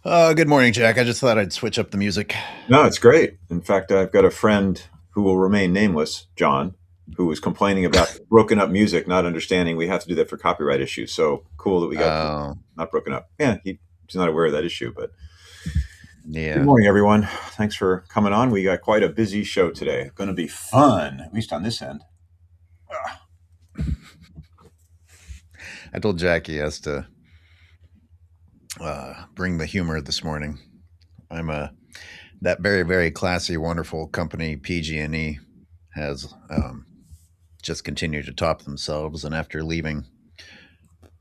Good morning, Jack. I just thought I'd switch up the music. No, it's great. In fact, I've got a friend who will remain nameless, John, who was complaining about broken up music, not understanding we have to do that for copyright issues. So cool that we got Oh, not broken up. Yeah, he's not aware of that issue. But good yeah. morning, everyone. Thanks for coming on. We got quite a busy show today. Going to be fun, at least on this end. I told Jack he has to bring the humor this morning. I'm a that very very classy, wonderful company PG&E has just continued to top themselves, and after leaving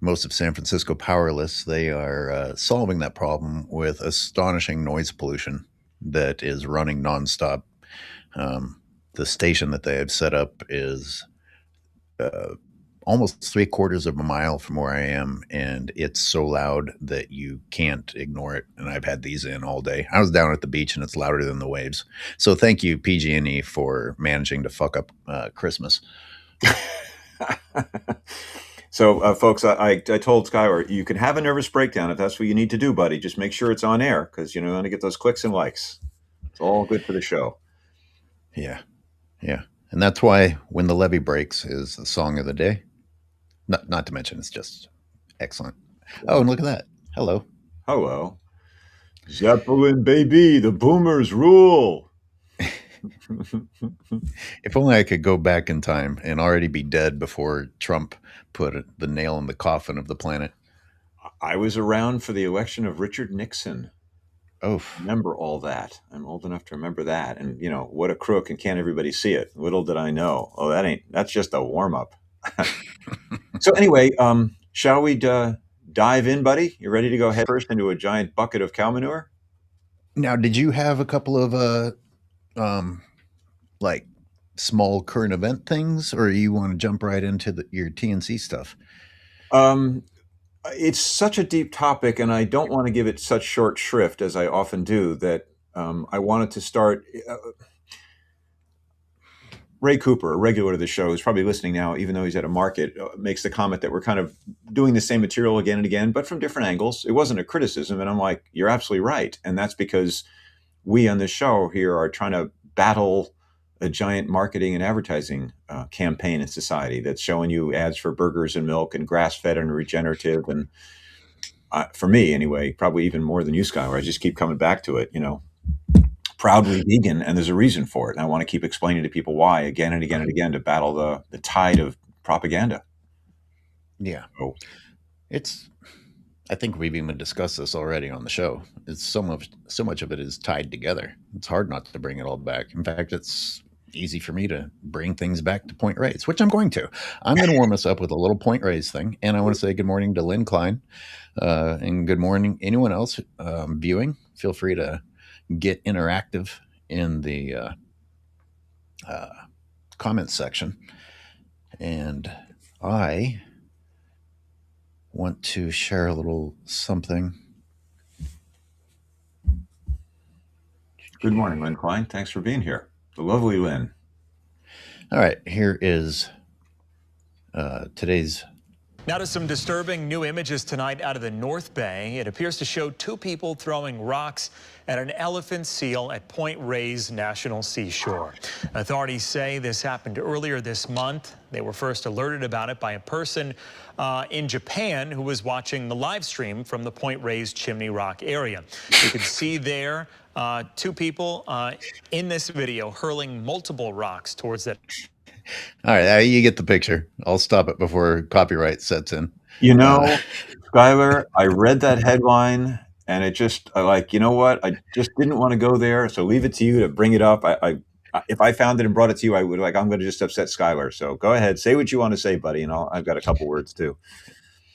most of San Francisco powerless, they are solving that problem with astonishing noise pollution that is running nonstop. The station that they have set up is uh, almost three-quarters of a mile from where I am, and it's so loud that you can't ignore it. And I've had these in all day. I was down at the beach, and it's louder than the waves. So thank you, PG&E, for managing to fuck up Christmas. So, folks, I told Skylar, you can have a nervous breakdown if that's what you need to do, buddy. Just make sure it's on air because you want to get those clicks and likes. It's all good for the show. Yeah, yeah, and that's why "When the Levee Breaks" is the song of the day. Not to mention, it's just excellent. Oh, and look at that! Hello. Hello. Zeppelin, baby, the boomers rule. If only I could go back in time and already be dead before Trump put the nail in the coffin of the planet. I was around for the election of Richard Nixon. Oh, Remember all that. I'm old enough to remember that. And, what a crook, and can't everybody see it? Little did I know. Oh, that's just a warm up. So, anyway, shall we dive in, buddy? You ready to go head first into a giant bucket of cow manure? now did you have a couple of um, like small current event things, or you want to jump right into your TNC stuff? Um, it's such a deep topic, and I don't want to give it such short shrift as I often do that I wanted to start. Ray Cooper, a regular to the show, who's probably listening now, even though he's at a market, makes the comment that we're kind of doing the same material again and again, but from different angles. It wasn't a criticism. And I'm like, you're absolutely right. And that's because we on this show here are trying to battle a giant marketing and advertising campaign in society that's showing you ads for burgers and milk and grass fed and regenerative. And for me, anyway, probably even more than you, Skylar, I just keep coming back to it. Proudly vegan, and there's a reason for it. And I want to keep explaining to people why again and again and again to battle the tide of propaganda. Yeah, So, it's. I think we've even discussed this already on the show. It's so much of it is tied together. It's hard not to bring it all back. In fact, it's easy for me to bring things back to point raise, which I'm going to. I'm going to warm us up with a little point raise thing, and I want to say good morning to Lynn Klein, and good morning anyone else viewing. Feel free to get interactive in the uh, comments section. And I want to share a little something. good morning, Lynn Klein. Thanks for being here. The lovely Lynn. All right, here is today's. Now to some disturbing new images tonight out of the North Bay. It appears to show two people throwing rocks at an elephant seal at Point Reyes National Seashore. Authorities say this happened earlier this month. They were first alerted about it by a person in Japan who was watching the live stream from the Point Reyes Chimney Rock area. You can see there two people in this video hurling multiple rocks towards that. All right, you get the picture. I'll stop it before copyright sets in. You Uh, know, Skylar, I read that headline and it just I like, you know what? I just didn't want to go there. So leave it to you to bring it up. If I found it and brought it to you, I would I'm going to just upset Skylar. So go ahead, say what you want to say, buddy, and I've got a couple words too.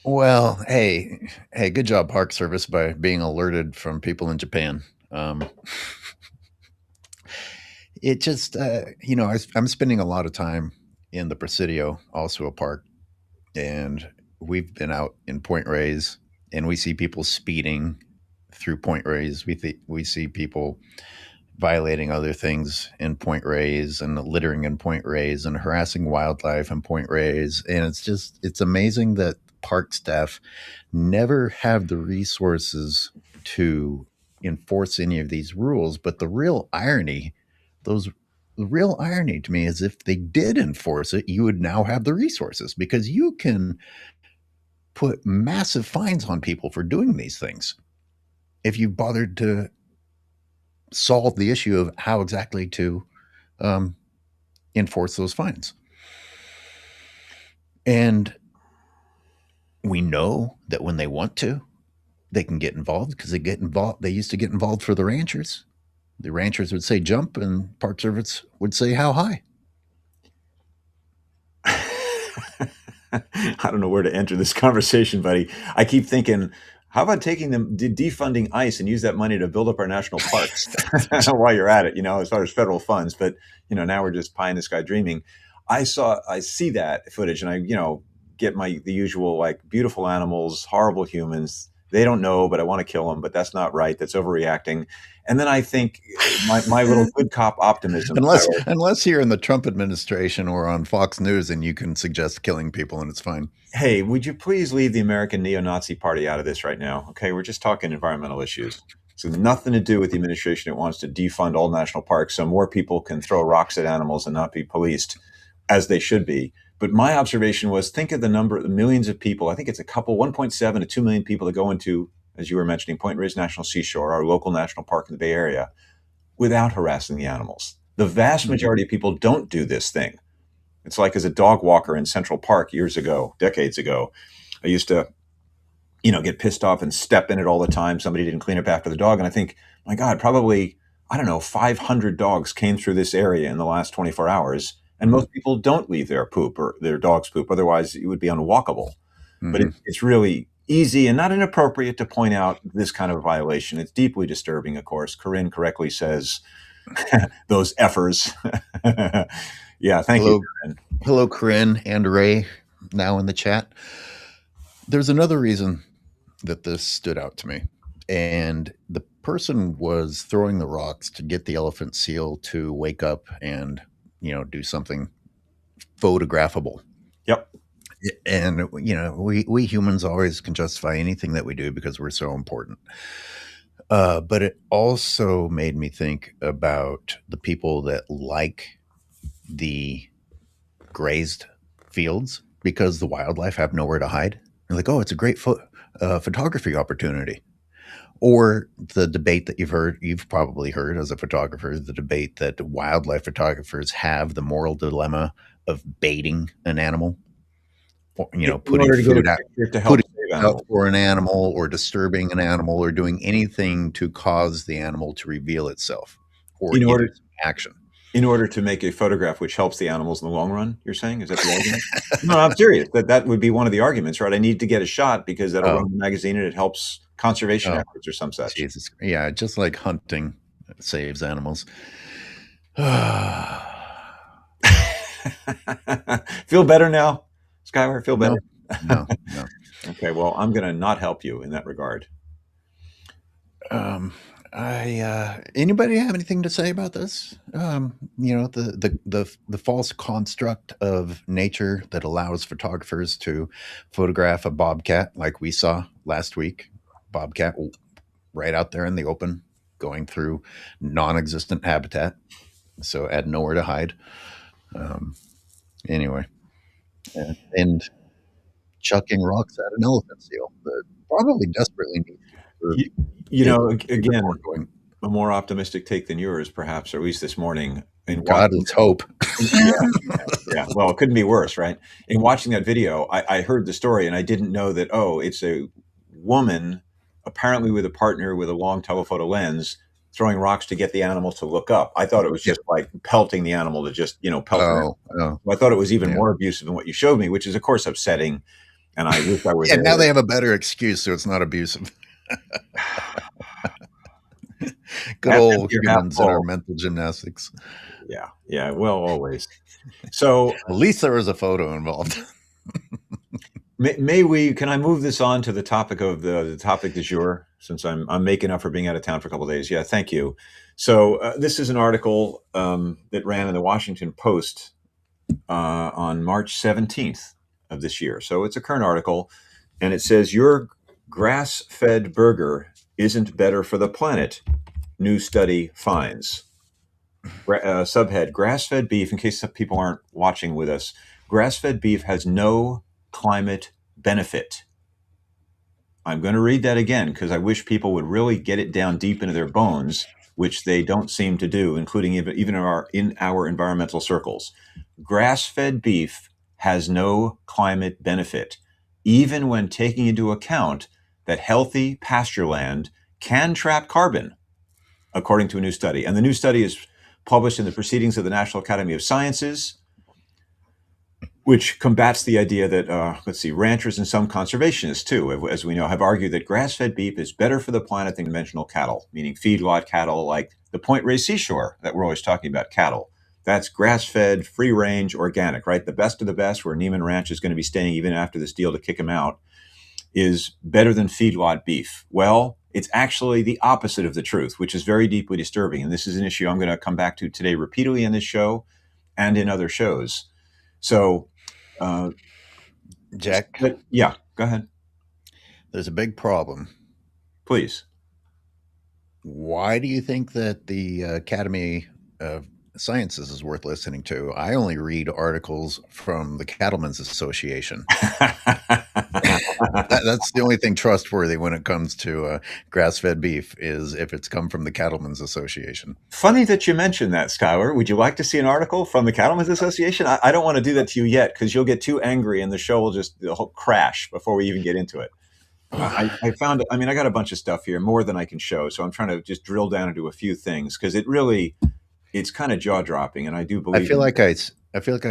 well, hey, good job, Park Service, by being alerted from people in Japan. It just, I'm spending a lot of time in the Presidio, also a park, and we've been out in Point Reyes, and we see people speeding through Point Reyes. We see people violating other things in Point Reyes and littering in Point Reyes and harassing wildlife in Point Reyes. And it's amazing that park staff never have the resources to enforce any of these rules. But the real irony, the real irony to me is if they did enforce it, you would now have the resources because you can put massive fines on people for doing these things if you bothered to solve the issue of how exactly to enforce those fines. And we know that when they want to, they can get involved because they get involved. They used to get involved for the ranchers. The ranchers would say jump, and Park Service would say how high. I don't know where to enter this conversation, buddy. I keep thinking, how about taking them, defunding ICE and use that money to build up our national parks while you're at it, as far as federal funds. But, now we're just pie in the sky dreaming. I see that footage and I, get the usual, like, beautiful animals, horrible humans. They don't know, but I want to kill them, but that's not right. That's overreacting. And then I think my little good cop optimism. Unless you're in the Trump administration or on Fox News and you can suggest killing people and it's fine. Hey, would you please leave the American neo-Nazi party out of this right now? Okay, we're just talking environmental issues. So nothing to do with the administration that wants to defund all national parks so more people can throw rocks at animals and not be policed as they should be. But my observation was, think of the number of the millions of people. I think it's 1.7 to 2 million people that go into, as you were mentioning, Point Reyes National Seashore, our local national park in the Bay Area, without harassing the animals. The vast majority of people don't do this thing. It's like as a dog walker in Central Park decades ago, I used to, get pissed off and step in it all the time. Somebody didn't clean up after the dog. And I think, my God, probably, 500 dogs came through this area in the last 24 hours. And most people don't leave their poop or their dog's poop. Otherwise, it would be unwalkable. Mm-hmm. But it's really easy and not inappropriate to point out this kind of violation. It's deeply disturbing, of course. Corinne correctly says, those effers. Yeah, thank you, Corinne. Hello, Corinne and Ray, now in the chat. There's another reason that this stood out to me. And the person was throwing the rocks to get the elephant seal to wake up and do something photographable. Yep. And, we humans always can justify anything that we do because we're so important. But it also made me think about the people that like the grazed fields because the wildlife have nowhere to hide. They're like, oh, it's a great photography opportunity. Or the debate that you've probably heard as a photographer, the debate that wildlife photographers have, the moral dilemma of baiting an animal, or, putting food out for an animal or disturbing an animal or doing anything to cause the animal to reveal itself or action. In order to make a photograph which helps the animals in the long run, you're saying? Is that the argument? No, I'm serious. That would be one of the arguments, right? I need to get a shot because that'll run the magazine and it helps conservation efforts or some such. Jesus. Yeah, just like hunting saves animals. Feel better now, Skyward? Feel better? No. Okay, well, I'm going to not help you in that regard. Anybody have anything to say about this? The false construct of nature that allows photographers to photograph a bobcat like we saw last week. Bobcat right out there in the open, going through non-existent habitat, so had nowhere to hide. Anyway, and chucking rocks at an elephant seal that probably desperately needs. Again, a more optimistic take than yours, perhaps, or at least this morning. God, let's hope. Yeah. Well, it couldn't be worse, right? In watching that video, I heard the story and I didn't know that, it's a woman, apparently with a partner with a long telephoto lens, throwing rocks to get the animal to look up. I thought it was just like pelting the animal to just, pelt it. I thought it was even more abusive than what you showed me, which is, of course, upsetting. And I wish I were there. And now they have a better excuse, so it's not abusive. Good old humans and our mental gymnastics. Yeah. Well, always. So at least there was a photo involved. Can I move this on to the topic of the topic du jour, since I'm making up for being out of town for a couple of days? Yeah, thank you. So this is an article that ran in the Washington Post on March 17th of this year. So it's a current article, and it says your grass-fed burger isn't better for the planet, new study finds. Subhead, grass-fed beef, in case some people aren't watching with us, grass-fed beef has no climate benefit. I'm going to read that again because I wish people would really get it down deep into their bones, which they don't seem to do, including even in our environmental circles. Grass-fed beef has no climate benefit, even when taking into account that healthy pasture land can trap carbon, according to a new study. And the new study is published in the Proceedings of the National Academy of Sciences, which combats the idea that, ranchers and some conservationists, too, as we know, have argued that grass-fed beef is better for the planet than conventional cattle, meaning feedlot cattle like the Point Reyes seashore that we're always talking about, cattle. That's grass-fed, free-range, organic, right? The best of the best, where Neiman Ranch is going to be staying even after this deal to kick him out, is better than feedlot beef. Well, it's actually the opposite of the truth, which is very deeply disturbing. And this is an issue I'm going to come back to today repeatedly in this show and in other shows. So, Jack, yeah, go ahead. there's a big problem. Please. Why do you think that the Academy of Sciences is worth listening to? I only read articles from the Cattlemen's Association. That's the only thing trustworthy when it comes to grass-fed beef, is if it's come from the Cattlemen's Association. Funny that you mentioned that, Skylar. Would you like to see an article from the Cattlemen's Association? I don't want to do that to you yet because you'll get too angry and the whole crash before we even get into it. I found, I got a bunch of stuff here, more than I can show. So I'm trying to just drill down into a few things because it's kind of jaw-dropping, and I do believe. I feel like I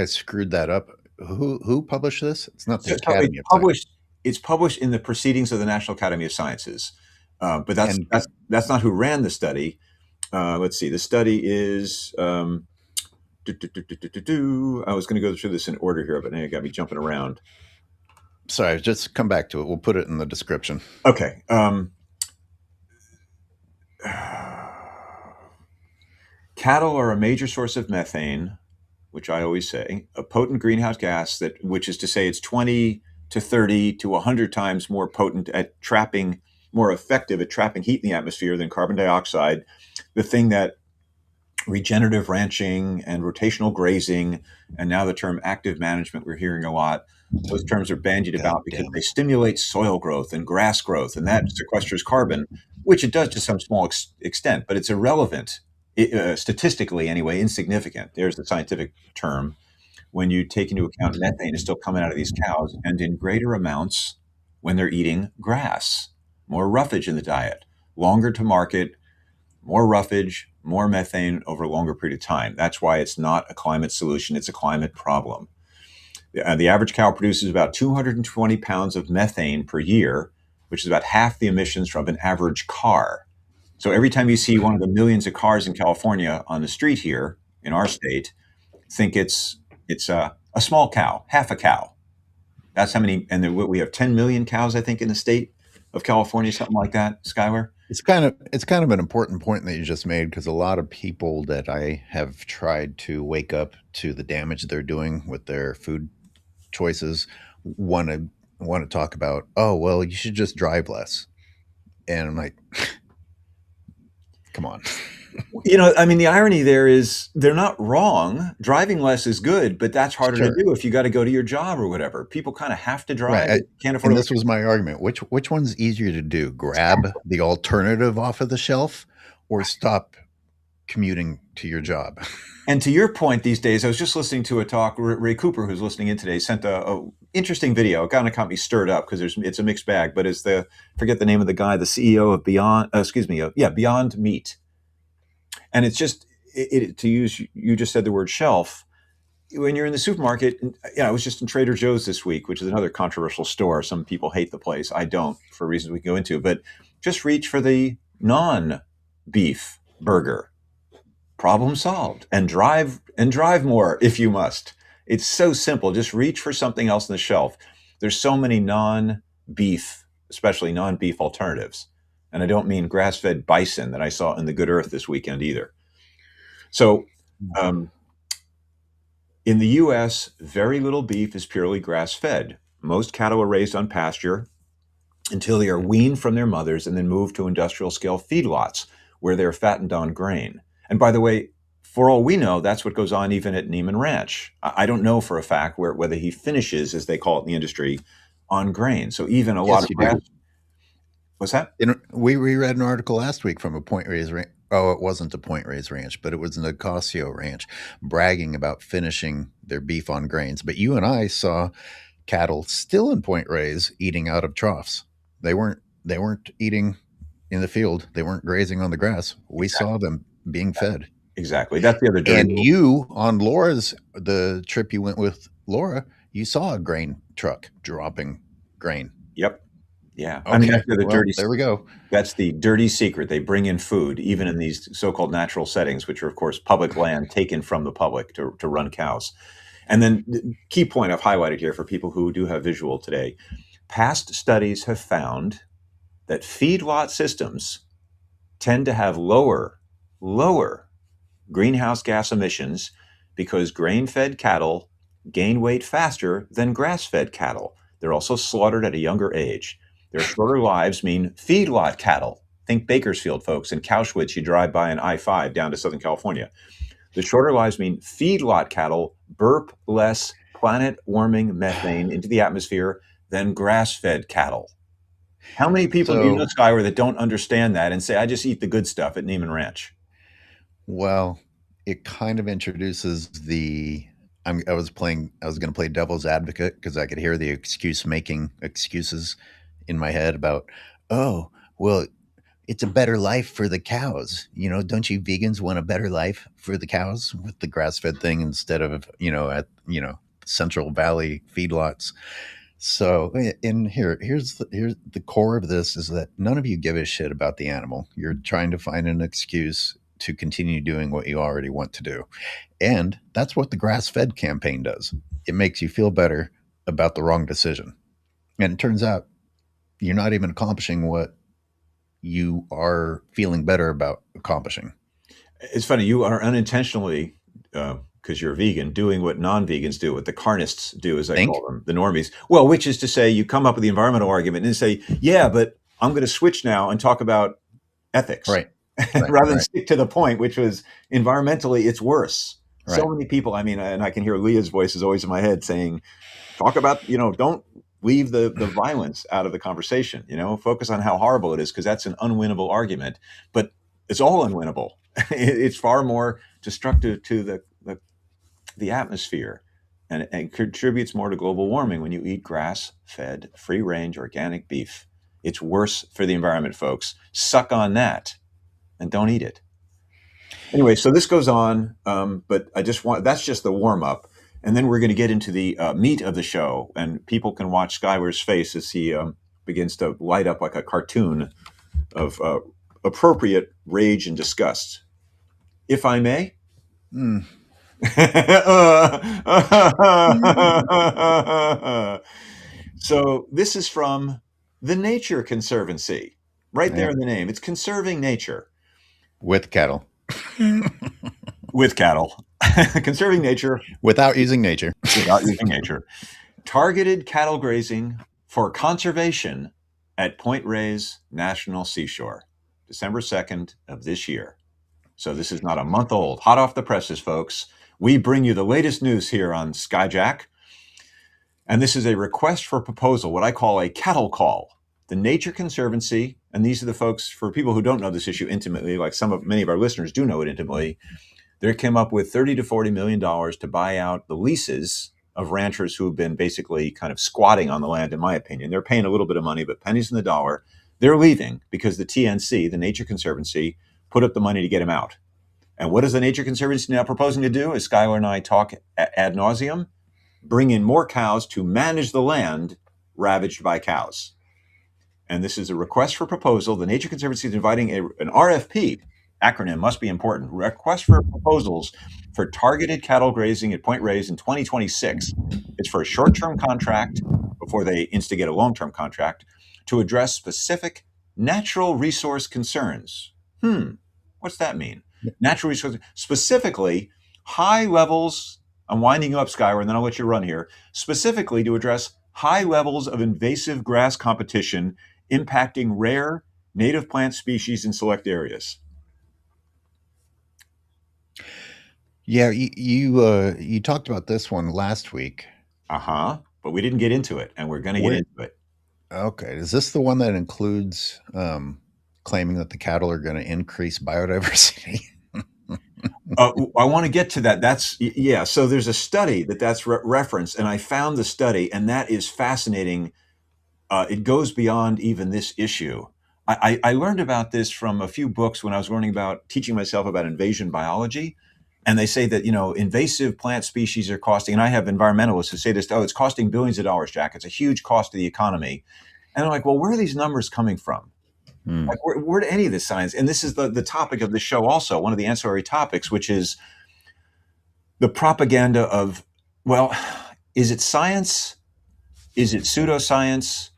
screwed that up. Who published this? It's not the Academy of Science. It's published in the Proceedings of the National Academy of Sciences, but that's not who ran the study. Let's see. The study is. I was going to go through this in order here, but now you got me jumping around. Sorry, just come back to it. We'll put it in the description. Okay. Cattle are a major source of methane, which I always say, a potent greenhouse gas which is to say it's 20 to 30 to 100 times more potent more effective at trapping heat in the atmosphere than carbon dioxide. The thing that regenerative ranching and rotational grazing, and now the term active management we're hearing a lot, those terms are bandied about because they stimulate soil growth and grass growth, and that sequesters carbon, which it does to some small extent, but it's irrelevant, statistically anyway, insignificant. There's the scientific term. When you take into account methane is still coming out of these cows, and in greater amounts when they're eating grass, more roughage in the diet, longer to market, more roughage, more methane over a longer period of time. That's why it's not a climate solution, it's a climate problem. The average cow produces about 220 pounds of methane per year, which is about half the emissions from an average car. So every time you see one of the millions of cars in California on the street here in our state, think it's a small cow, half a cow. That's how many, and then we have 10 million cows, I think, in the state of California, something like that, Skylar. It's kind of an important point that you just made, because a lot of people that I have tried to wake up to the damage they're doing with their food choices want to talk about, oh, well, you should just drive less. And I'm like, come on. The irony there is they're not wrong. Driving less is good, but that's harder to do if you got to go to your job or whatever. People kind of have to drive. Right. Can't afford. And this was my argument. Which one's easier to do? Grab the alternative off of the shelf, or stop commuting to your job? And to your point, these days, I was just listening to a talk. Ray Cooper, who's listening in today, sent a interesting video. It kind of got me stirred up because it's a mixed bag. But it's forget the name of the guy, the CEO of Beyond Meat. And it's just, to use, you just said the word shelf. When you're in the supermarket, I was just in Trader Joe's this week, which is another controversial store. Some people hate the place. I don't, for reasons we can go into. But just reach for the non-beef burger. Problem solved. And drive more if you must. It's so simple. Just reach for something else on the shelf. There's so many non-beef, especially non-beef alternatives. And I don't mean grass-fed bison that I saw in the Good Earth this weekend either. So in the U.S., very little beef is purely grass-fed. Most cattle are raised on pasture. until they are weaned from their mothers and then moved to industrial scale feedlots where they're fattened on grain. And by the way, for all we know, that's what goes on even at Neiman Ranch. I don't know for a fact whether he finishes, as they call it in the industry, on grain. So even a lot Yes, of you grass. do. What's that? We reread an article last week from a Point Reyes ranch. Oh, it wasn't a Point Reyes ranch, but it was an Nicasio ranch, bragging about finishing their beef on grains. But you and I saw cattle still in Point Reyes eating out of troughs. They weren't eating in the field. They weren't grazing on the grass. We saw them being fed. Exactly. That's the other dirty And little. you on the trip you went with Laura, you saw a grain truck dropping grain. Yep. Yeah. I mean, Okay, that's the other well, dirty. there we go. That's the dirty secret. They bring in food, even in these so-called natural settings, which are, of course, public land taken from the public to run cows. And then the key point I've highlighted here for people who do have visual today, past studies have found that feedlot systems tend to have lower greenhouse gas emissions because grain-fed cattle gain weight faster than grass-fed cattle. They're also slaughtered at a younger age. Their shorter lives mean feedlot cattle. Think Bakersfield, folks, in Cowschwitz, you drive by an I-5 down to Southern California. The shorter lives mean feedlot cattle burp less planet-warming methane into the atmosphere than grass-fed cattle. How many people do you know, So, Skyler, that don't understand that and say, I just eat the good stuff at Neiman Ranch? well, it kind of introduces the. I was going to play devil's advocate because I could hear the making excuses in my head about, oh, well, it's a better life for the cows. Don't you vegans want a better life for the cows with the grass fed thing instead of, at, Central Valley feedlots? So, and here's the core of this is that none of you give a shit about the animal. You're trying to find an excuse to continue doing what you already want to do. And that's what the grass fed campaign does. It makes you feel better about the wrong decision. And it turns out you're not even accomplishing what you are feeling better about accomplishing. It's funny, you are unintentionally, because you're a vegan, doing what non-vegans do, what the carnists do, as I call Think? them, the normies. Well, which is to say, you come up with the environmental argument and say, yeah, but I'm going to switch now and talk about ethics Right. Right. rather than Right. stick to the point, which was environmentally, it's worse. So Right. many people, I mean, and I can hear Leah's voice is always in my head saying, talk about, don't leave the violence out of the conversation, focus on how horrible it is, because that's an unwinnable argument. But it's all unwinnable. It's far more destructive to the atmosphere and contributes more to global warming when you eat grass-fed, free-range, organic beef. It's worse for the environment, folks. Suck on that and don't eat it. Anyway, so this goes on, but that's just the warm-up. And then we're going to get into the meat of the show, and people can watch Skyler's face as he begins to light up like a cartoon of appropriate rage and disgust. If I may? Mm. So this is from the Nature Conservancy, right there Yeah. in the name. It's conserving nature. With cattle. With cattle. Conserving nature Without using nature. without using nature. Targeted cattle grazing for conservation at Point Reyes National Seashore, December 2nd of this year. So this is not a month old, hot off the presses, folks. We bring you the latest news here on Skyjack. And this is a request for proposal, what I call a cattle call. The Nature Conservancy, and these are the folks, for people who don't know this issue intimately, like many of our listeners do know it intimately, they came up with $30 to $40 million to buy out the leases of ranchers who have been basically kind of squatting on the land, in my opinion. They're paying a little bit of money, but pennies in the dollar. They're leaving because the TNC, the Nature Conservancy, put up the money to get them out. And what is the Nature Conservancy now proposing to do, as Skylar and I talk ad nauseum? Bring in more cows to manage the land ravaged by cows. And this is a request for proposal. The Nature Conservancy is inviting an RFP, acronym must be important, request for proposals for targeted cattle grazing at Point Reyes in 2026. It's for a short-term contract before they instigate a long-term contract to address specific natural resource concerns. What's that mean? Natural resources, specifically high levels. I'm winding you up, Skyward, and then I'll let you run here. Specifically to address high levels of invasive grass competition impacting rare native plant species in select areas. Yeah, you talked about this one last week. But we didn't get into it, and we're going to get Where into it. Okay, is this the one that includes claiming that the cattle are going to increase biodiversity? I want to get to that. Yeah. So there's a study that's referenced, and I found the study, and that is fascinating. It goes beyond even this issue. I learned about this from a few books when I was learning about teaching myself about invasion biology. And they say that, invasive plant species are costing, and I have environmentalists who say this, oh, it's costing billions of dollars, Jack. It's a huge cost to the economy. And I'm like, well, where are these numbers coming from? Hmm. Like, where do any of this science? And this is the topic of the show also, one of the ancillary topics, which is the propaganda of, well, is it science? Is it pseudoscience?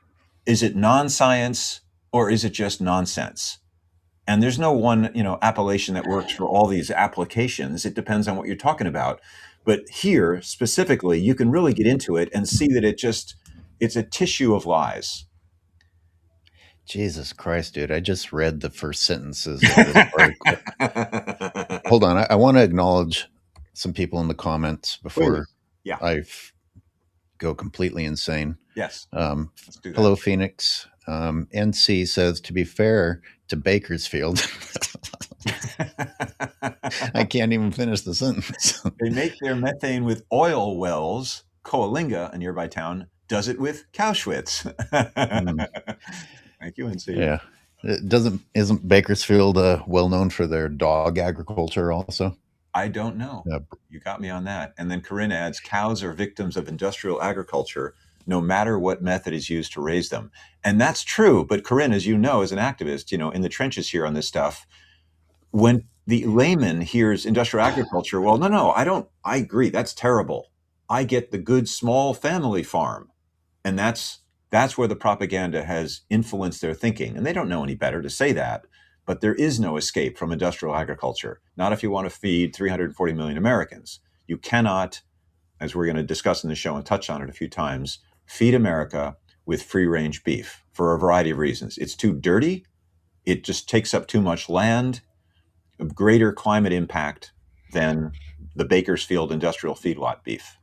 Is it non-science? Or is it just nonsense? And there's no one, appellation that works for all these applications. It depends on what you're talking about. But here specifically, you can really get into it and see that it's a tissue of lies. Jesus Christ, dude! I just read the first sentences of this article. Hold on, I want to acknowledge some people in the comments before Please. Yeah. I go completely insane. Yes. Let's do that. Hello, Phoenix. NC says, to be fair to Bakersfield, I can't even finish the sentence. They make their methane with oil wells. Coalinga, a nearby town, does it with Cowschwitz. Thank you, NC. Yeah. Isn't Bakersfield well known for their dog agriculture also? I don't know. Yeah. You got me on that. And then Corinne adds, cows are victims of industrial agriculture, no matter what method is used to raise them. And that's true. But Corinne, as you know, as an activist, in the trenches here on this stuff, when the layman hears industrial agriculture, well, no, I agree. That's terrible. I get the good small family farm. And that's where the propaganda has influenced their thinking. And they don't know any better to say that. But there is no escape from industrial agriculture, not if you want to feed 340 million Americans. You cannot, as we're going to discuss in the show and touch on it a few times, feed America with free-range beef for a variety of reasons. It's too dirty. It just takes up too much land, a greater climate impact than the Bakersfield industrial feedlot beef.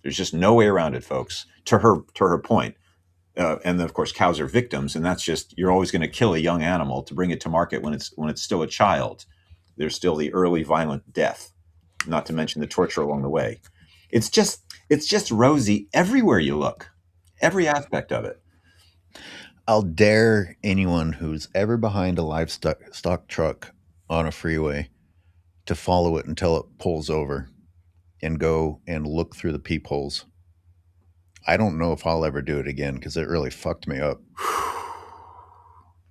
There's just no way around it, folks. To her point. And then, of course, cows are victims, and that's just, you're always going to kill a young animal to bring it to market when it's still a child. There's still the early violent death, not to mention the torture along the way. It's just rosy everywhere you look, every aspect of it. I'll dare anyone who's ever behind a livestock truck on a freeway to follow it until it pulls over and go and look through the peepholes. I don't know if I'll ever do it again because it really fucked me up.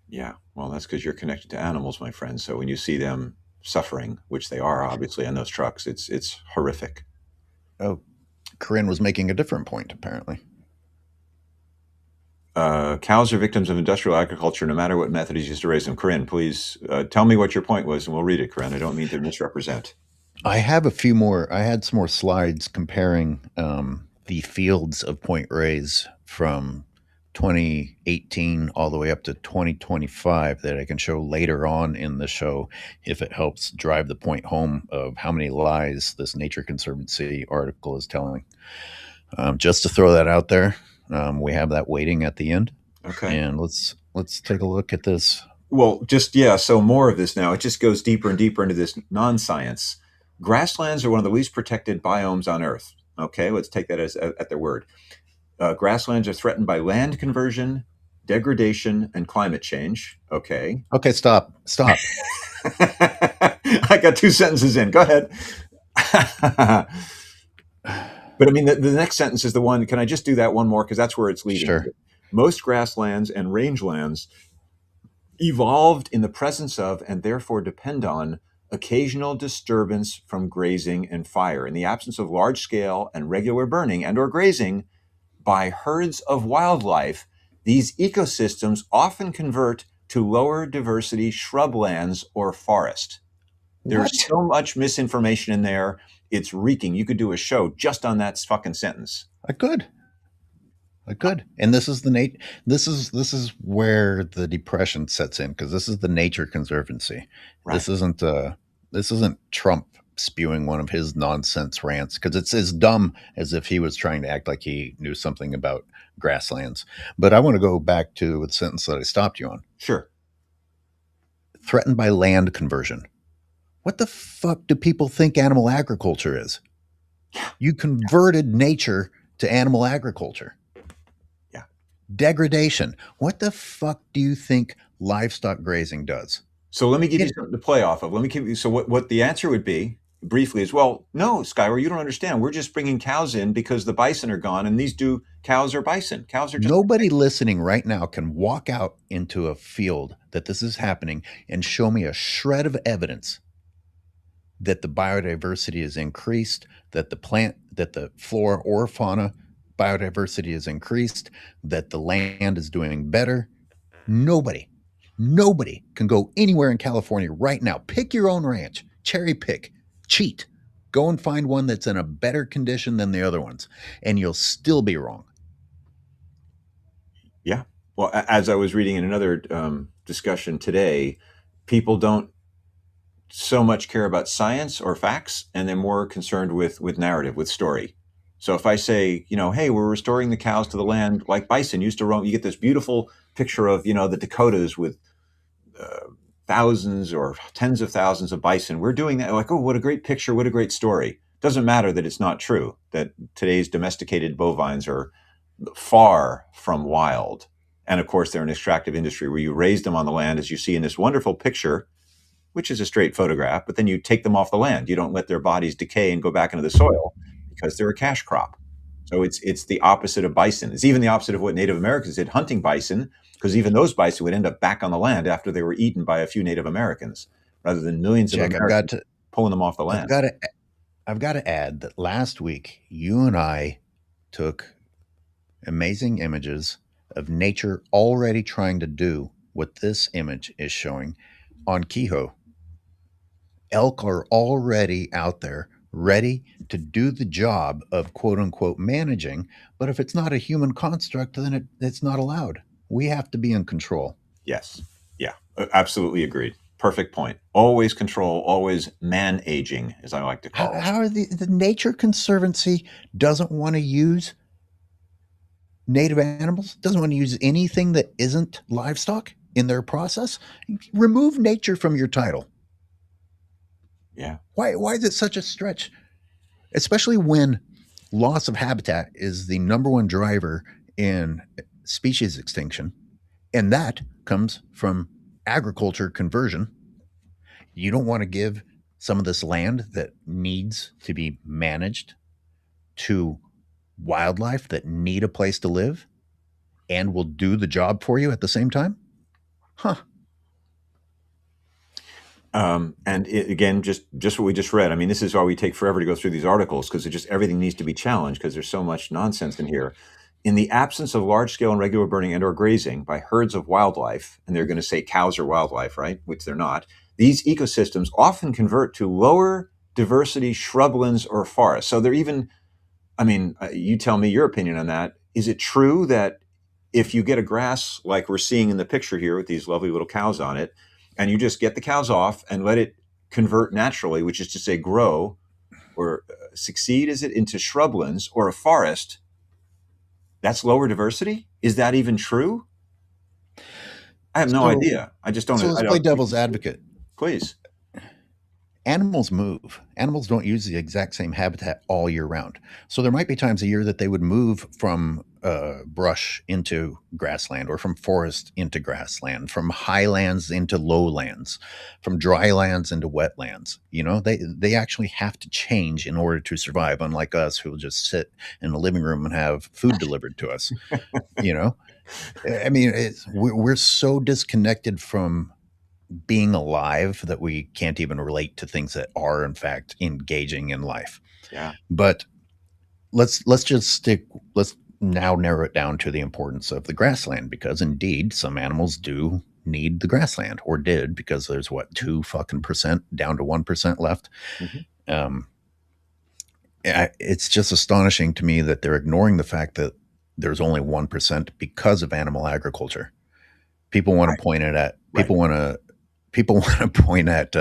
Yeah, well, that's because you're connected to animals, my friend. So when you see them suffering, which they are obviously on those trucks, it's horrific. Oh, Corinne was making a different point, apparently. Cows are victims of industrial agriculture, no matter what method is used to raise them. Corinne, please tell me what your point was, and we'll read it, Corinne. I don't mean to misrepresent. I have a few more. I had some more slides comparing the fields of Point Reyes from 2018 all the way up to 2025 that I can show later on in the show if it helps drive the point home of how many lies this Nature Conservancy article is telling. Just to throw that out there, we have that waiting at the end. Okay. And let's take a look at this. Well, so more of this now. It just goes deeper and deeper into this non-science. Grasslands are one of the least protected biomes on Earth. Okay, let's take that at their word. Grasslands are threatened by land conversion, degradation, and climate change. Okay. Okay, stop. I got 2 sentences in. Go ahead. But I mean, the next sentence is the one. Can I just do that one more? Because that's where it's leading. Sure. Most grasslands and rangelands evolved in the presence of, and therefore depend on, occasional disturbance from grazing and fire. In the absence of large-scale and regular burning and or grazing by herds of wildlife, these ecosystems often convert to lower diversity shrublands or forest. There's so much misinformation in there. It's reeking. You could do a show just on that fucking sentence. I could. Good. And this is the this is where the depression sets in because this is the Nature Conservancy. Right. This isn't this isn't Trump spewing one of his nonsense rants because it's as dumb as if he was trying to act like he knew something about grasslands. But I want to go back to the sentence that I stopped you on. Sure. Threatened by land conversion. What the fuck do people think animal agriculture is? You converted nature to animal agriculture. Yeah. Degradation. What the fuck do you think livestock grazing does? So let me give you It, something to play off of. Let me give you. So what the answer would be briefly is, well, no, Skylar, you don't understand. We're just bringing cows in because the bison are gone, and these do cows are bison. Cows are just nobody listening right now can walk out into a field that this is happening and show me a shred of evidence that the biodiversity is increased, that the flora or fauna biodiversity is increased, that the land is doing better. Nobody, nobody can go anywhere in California right now. Pick your own ranch, cherry pick, cheat. Go and find one that's in a better condition than the other ones, and you'll still be wrong. yeah. Well, as I was reading in another discussion today, people don't so much care about science or facts, and they're more concerned with narrative, with story. So if I say, hey, we're restoring the cows to the land like bison used to roam, you get this beautiful picture of the Dakotas with uh, thousands or tens of thousands of bison. We're doing that. Like, oh, what a great picture! What a great story. Doesn't matter that it's not true. That today's domesticated bovines are far from wild, and of course they're an extractive industry where you raise them on the land, as you see in this wonderful picture, which is a straight photograph, but then you take them off the land. You don't let their bodies decay and go back into the soil because they're a cash crop. So it's the opposite of bison. It's even the opposite of what Native Americans did hunting bison, because even those bison would end up back on the land after they were eaten by a few Native Americans, rather than millions of Jack, I've got Americans to, pulling them off the I've land. got to, I've got to add that last week you and I took amazing images of nature already trying to do what this image is showing on Kehoe. Elk are already out there ready to do the job of quote unquote managing. But if it's not a human construct, then it's not allowed. We have to be in control. Yes. Yeah. Absolutely agreed. Perfect point. Always control, always man aging, as I like to How, call it. how are the Nature Conservancy doesn't want to use native animals, doesn't want to use anything that isn't livestock in their process? Remove nature from your title. Yeah. Why is it such a stretch? Especially when loss of habitat is the number one driver in species extinction, and that comes from agriculture conversion. You don't want to give some of this land that needs to be managed to wildlife that need a place to live and will do the job for you at the same time? Huh. And again, just what we just read. I mean, this is why we take forever to go through these articles, because it just everything needs to be challenged because there's so much nonsense in here. In the absence of large-scale and regular burning and/or grazing by herds of wildlife, and they're going to say cows are wildlife, right? Which they're not. These ecosystems often convert to lower diversity shrublands or forests. So they're even. I mean, you tell me your opinion on that. Is it true that if you get a grass like we're seeing in the picture here with these lovely little cows on it, and you just get the cows off and let it convert naturally, which is to say grow or succeed, is it, into shrublands or a forest, that's lower diversity? Is that even true? I have no So, idea. I just don't. so I let's play don't. devil's advocate. Please. Animals move. Animals don't use the exact same habitat all year round. So there might be times a year that they would move from brush into grassland, or from forest into grassland, from highlands into lowlands, from dry lands into wetlands. They actually have to change in order to survive, unlike us who will just sit in the living room and have food delivered to us. you know, I mean, we're so disconnected from being alive that we can't even relate to things that are in fact engaging in life. Yeah. But let's now narrow it down to the importance of the grassland, because indeed some animals do need the grassland, or did, because there's what, 2% down to 1% left. Mhm. It's just astonishing to me that they're ignoring the fact that there's only 1% because of animal agriculture. People want to point it at Right. people want to point at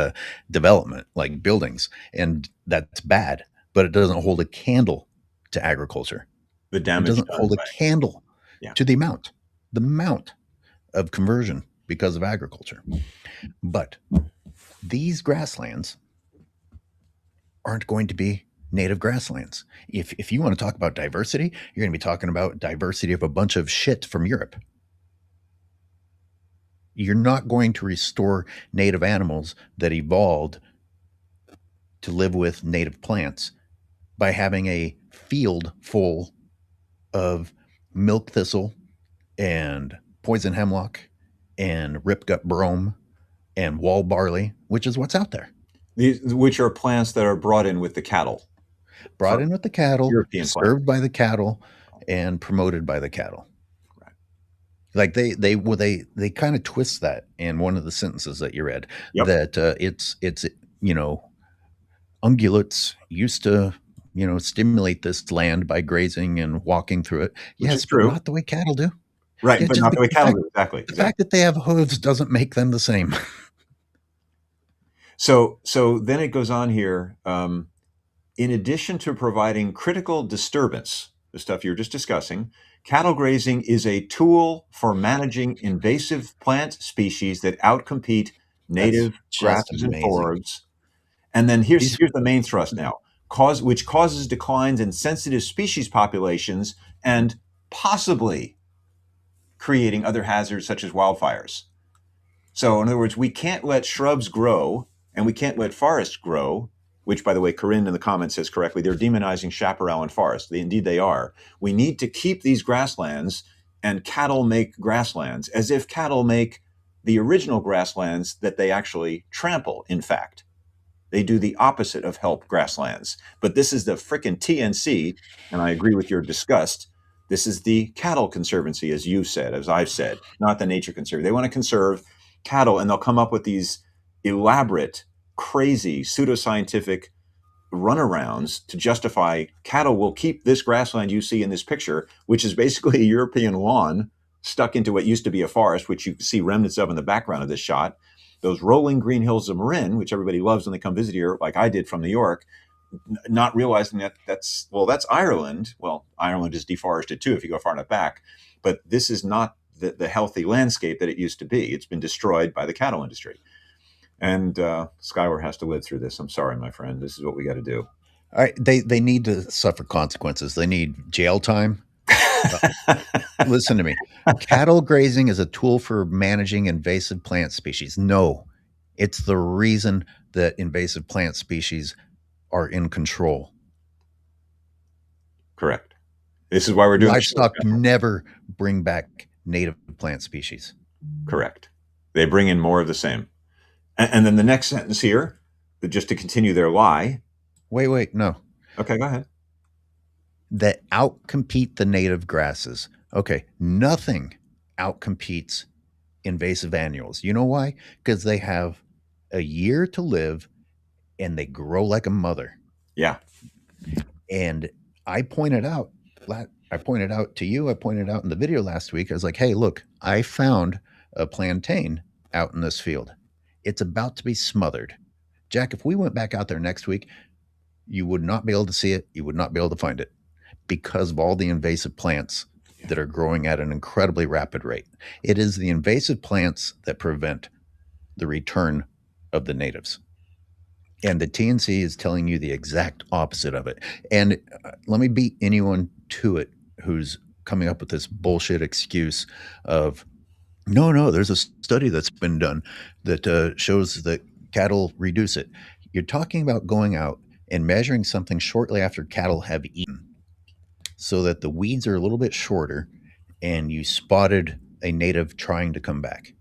development like buildings, and that's bad. But it doesn't hold a candle to agriculture. The It damage doesn't done hold a by, candle yeah. to the amount of conversion because of agriculture. But these grasslands aren't going to be native grasslands. If you want to talk about diversity, you're going to be talking about diversity of a bunch of shit from Europe. You're not going to restore native animals that evolved to live with native plants by having a field full of milk thistle and poison hemlock and ripgut brome and wall barley, which is what's out there. These, which are plants that are brought in with the cattle. Brought in with the cattle, European plants. served by the cattle, and promoted by the cattle. Right. Like they kind of twist that in one of the sentences that you read, Yep. that it's ungulates used to stimulate this land by grazing and walking through it. Which Yes, is but true. not the way cattle do. Right, Yeah, but just not the way the cattle fact, do. Exactly. the fact that they have hooves doesn't make them the same. So then it goes on here. In addition to providing critical disturbance, the stuff you were just discussing, cattle grazing is a tool for managing invasive plant species that outcompete That's native just grasses and amazing. forests. And then here's These the main thrust now, which causes declines in sensitive species populations and possibly creating other hazards such as wildfires. So in other words, we can't let shrubs grow and we can't let forests grow, which, by the way, Corinne in the comments says correctly, they're demonizing chaparral and forest. Indeed, they are. We need to keep these grasslands, and cattle make grasslands, as if cattle make the original grasslands that they actually trample, in fact. They do the opposite of help grasslands. But this is the frickin' TNC, and I agree with your disgust. This is the cattle conservancy, as you said, as I've said, not the nature conservancy. They want to conserve cattle, and they'll come up with these elaborate, crazy, pseudoscientific runarounds to justify cattle will keep this grassland you see in this picture, which is basically a European lawn stuck into what used to be a forest, which you see remnants of in the background of this shot. Those rolling green hills of Marin, which everybody loves when they come visit here, like I did from New York, not realizing that that's Ireland. Well, Ireland is deforested too if you go far enough back, but this is not the healthy landscape that it used to be. It's been destroyed by the cattle industry. And Schuyler has to live through this. I'm sorry, my friend. This is what we got to do. All right, they need to suffer consequences. They need jail time. Listen to me. Cattle grazing is a tool for managing invasive plant species. No, it's the reason that invasive plant species are in control. Correct. This is why we're doing Livestock never bring back native plant species. Correct. They bring in more of the same. And then the next sentence here, just to continue their lie. Wait, no. Okay, go ahead. That outcompete the native grasses. Okay, nothing outcompetes invasive annuals. You know why? Because they have a year to live and they grow like a mother. Yeah. And I pointed out to you, I pointed out in the video last week, I was like, hey, look, I found a plantain out in this field. It's about to be smothered. Jack, if we went back out there next week, you would not be able to see it. You would not be able to find it because of all the invasive plants that are growing at an incredibly rapid rate. It is the invasive plants that prevent the return of the natives. And the TNC is telling you the exact opposite of it. And let me beat anyone to it who's coming up with this bullshit excuse of, no, there's a study that's been done that shows that cattle reduce it. You're talking about going out and measuring something shortly after cattle have eaten so that the weeds are a little bit shorter and you spotted a native trying to come back.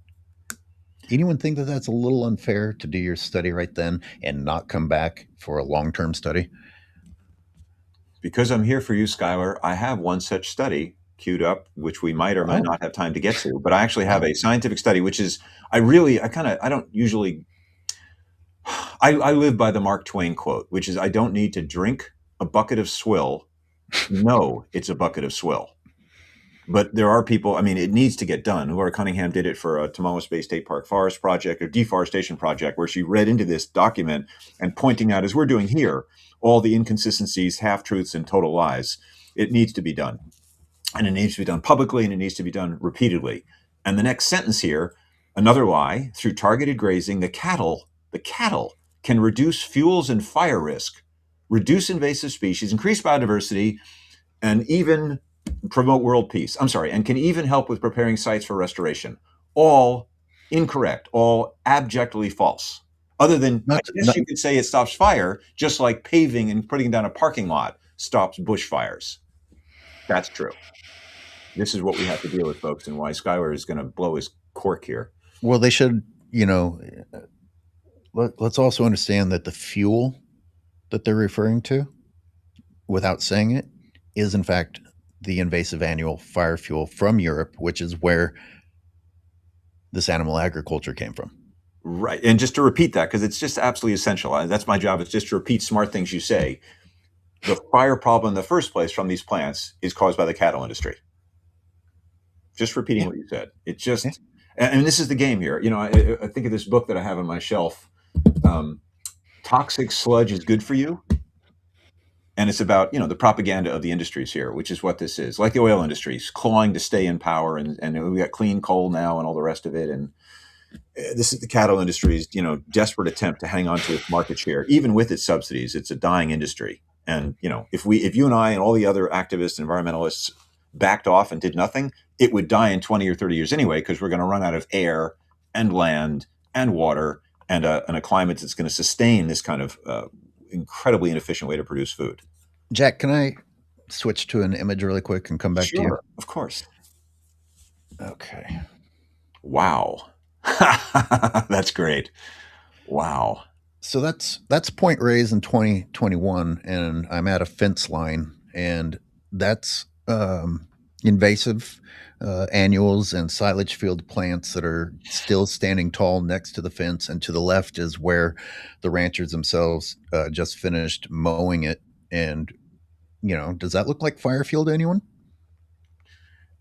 Anyone think that that's a little unfair to do your study right then and not come back for a long-term study? Because I'm here for you, Schuyler, I have one such study queued up, which we might or might not have time to get to. But I actually have a scientific study, which is, I don't usually, I live by the Mark Twain quote, which is, I don't need to drink a bucket of swill. No, it's a bucket of swill. But there are people, I mean, it needs to get done. Laura Cunningham did it for a Tamaulipas Bay State Park Forest project or deforestation project, where she read into this document and pointing out, as we're doing here, all the inconsistencies, half-truths, and total lies. It needs to be done. And it needs to be done publicly, and it needs to be done repeatedly. And the next sentence here, another lie: through targeted grazing, the cattle can reduce fuels and fire risk, reduce invasive species, increase biodiversity, and even promote world peace. I'm sorry, and can even help with preparing sites for restoration. All incorrect, all abjectly false. Other than, I Not, guess not you could say it stops fire, just like paving and putting down a parking lot stops bushfires. That's true. This is what we have to deal with, folks, and why Skylar is going to blow his cork here. well, they should, let's also understand that the fuel that they're referring to, without saying it, is in fact the invasive annual fire fuel from Europe, which is where this animal agriculture came from. Right. And just to repeat that, because it's just absolutely essential. That's my job. It's just to repeat smart things you say. The fire problem in the first place from these plants is caused by the cattle industry. Just repeating Yeah. what you said. It Yeah. just, and this is the game here. I think of this book that I have on my shelf. Toxic sludge is good for you. And it's about, the propaganda of the industries here, which is what this is. Like the oil industries, clawing to stay in power. And we got clean coal now and all the rest of it. And this is the cattle industry's, desperate attempt to hang on to its market share. Even with its subsidies, it's a dying industry. And, if you and I and all the other activists and environmentalists backed off and did nothing, it would die in 20 or 30 years anyway, because we're going to run out of air and land and water and a climate that's going to sustain this kind of incredibly inefficient way to produce food. Jack, can I switch to an image really quick and come back to you? Sure, of course. Okay. Wow. That's great. Wow. So that's Point Reyes in 2021, and I'm at a fence line, and that's invasive annuals and silage field plants that are still standing tall next to the fence, and to the left is where the ranchers themselves just finished mowing it. And does that look like fire fuel to anyone?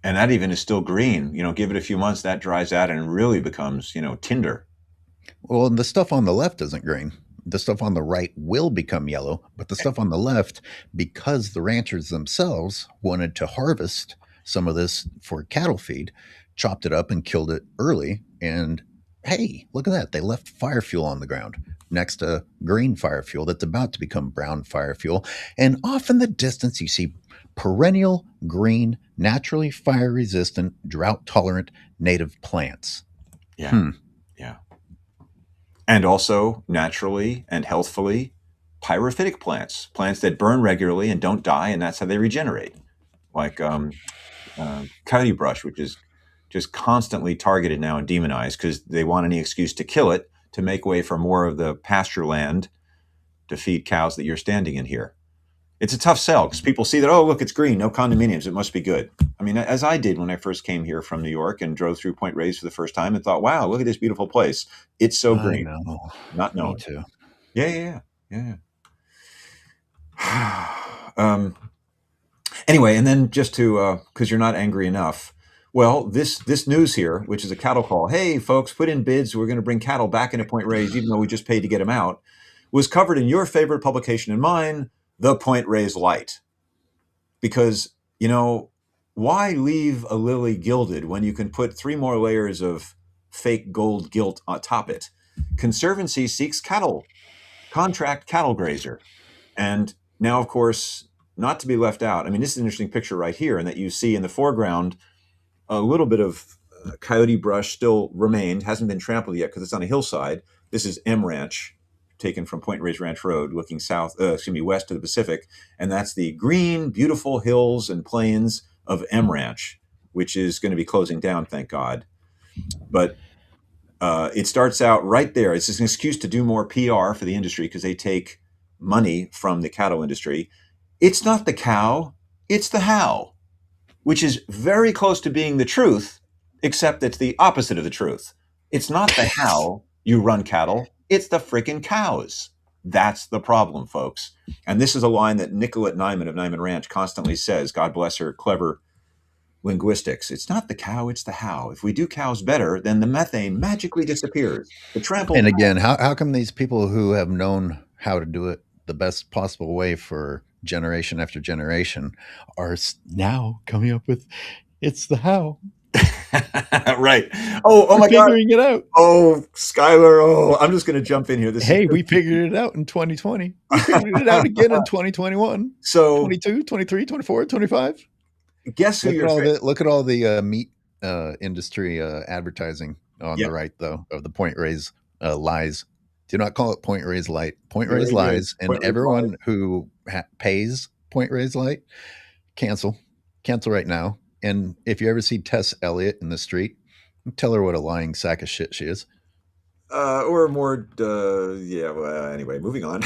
And that even is still green. Give it a few months, that dries out and really becomes, tinder. Well, the stuff on the left isn't green. The stuff on the right will become yellow, but the stuff on the left, because the ranchers themselves wanted to harvest some of this for cattle feed, chopped it up and killed it early. And hey, look at that. They left fire fuel on the ground next to green fire fuel that's about to become brown fire fuel. And off in the distance, you see perennial green, naturally fire resistant, drought tolerant native plants. Yeah. Yeah. And also naturally and healthfully pyrophytic plants that burn regularly and don't die, and that's how they regenerate. Like coyote brush, which is just constantly targeted now and demonized because they want any excuse to kill it to make way for more of the pasture land to feed cows that you're standing in here. It's a tough sell because people see that, oh, look, it's green, no condominiums, it must be good. I mean, as I did when I first came here from New York and drove through Point Reyes for the first time and thought, wow, look at this beautiful place. It's so I green. know. Not Me knowing. too. Yeah. Anyway, and then just to, because you're not angry enough, well, this news here, which is a cattle call, hey, folks, put in bids. We're going to bring cattle back into Point Reyes, even though we just paid to get them out, was covered in your favorite publication and mine, The Point Reyes Light. Because, why leave a lily gilded when you can put 3 more layers of fake gold gilt atop it? Conservancy seeks contract cattle grazer. And now, of course, not to be left out, I mean, this is an interesting picture right here, and that you see in the foreground a little bit of coyote brush still remained, hasn't been trampled yet because it's on a hillside. This is M Ranch, taken from Point Reyes Ranch Road, looking west to the Pacific. And that's the green, beautiful hills and plains of M Ranch, which is going to be closing down, thank God. But it starts out right there. It's just an excuse to do more PR for the industry because they take money from the cattle industry. It's not the cow, it's the how, which is very close to being the truth, except it's the opposite of the truth. It's not the how you run cattle, it's the freaking cows. That's the problem, folks. And this is a line that Nicolette Nyman of Nyman Ranch constantly says, God bless her clever linguistics. It's not the cow, it's the how. If we do cows better, then the methane magically disappears. The trampled. And again, how come these people who have known how to do it the best possible way for generation after generation are now coming up with it's the how? Right. Oh We're my God. figuring it out. Oh, Skylar. Oh, I'm just going to jump in here. This is Hey, we figured it out in 2020. We figured it out again in 2021, so 22, 23, 24, 25. guess who your Look at all the meat industry advertising on yeah, the right, though, of the point raise lies. Do not call it point raise light. Point raise very good. lies, and Point reply. everyone who pays point raise light, cancel, cancel right now. And if you ever see Tess Elliott in the street, tell her what a lying sack of shit she is. Or more, yeah, well, anyway, moving on.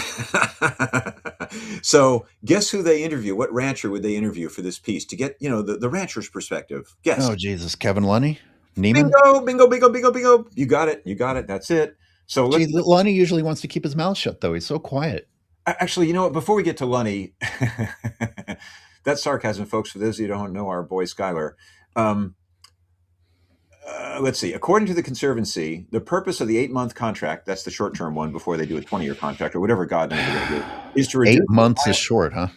So guess who they interview? What rancher would they interview for this piece to get, the rancher's perspective? Guess. Oh Jesus, Kevin Lunny, Neiman. Bingo, bingo, bingo, bingo, bingo. You got it. You got it. That's it. So Gee, Lunny usually wants to keep his mouth shut, though. He's so quiet. actually, you know what? Before we get to Lunny, that's sarcasm, folks. For those of you who don't know our boy Skylar, um, let's see. According to the Conservancy, the purpose of the 8-month contract, that's the short-term one before they do a 20-year contract or whatever God knows they're going to do, is to reduce 8 months is short, huh?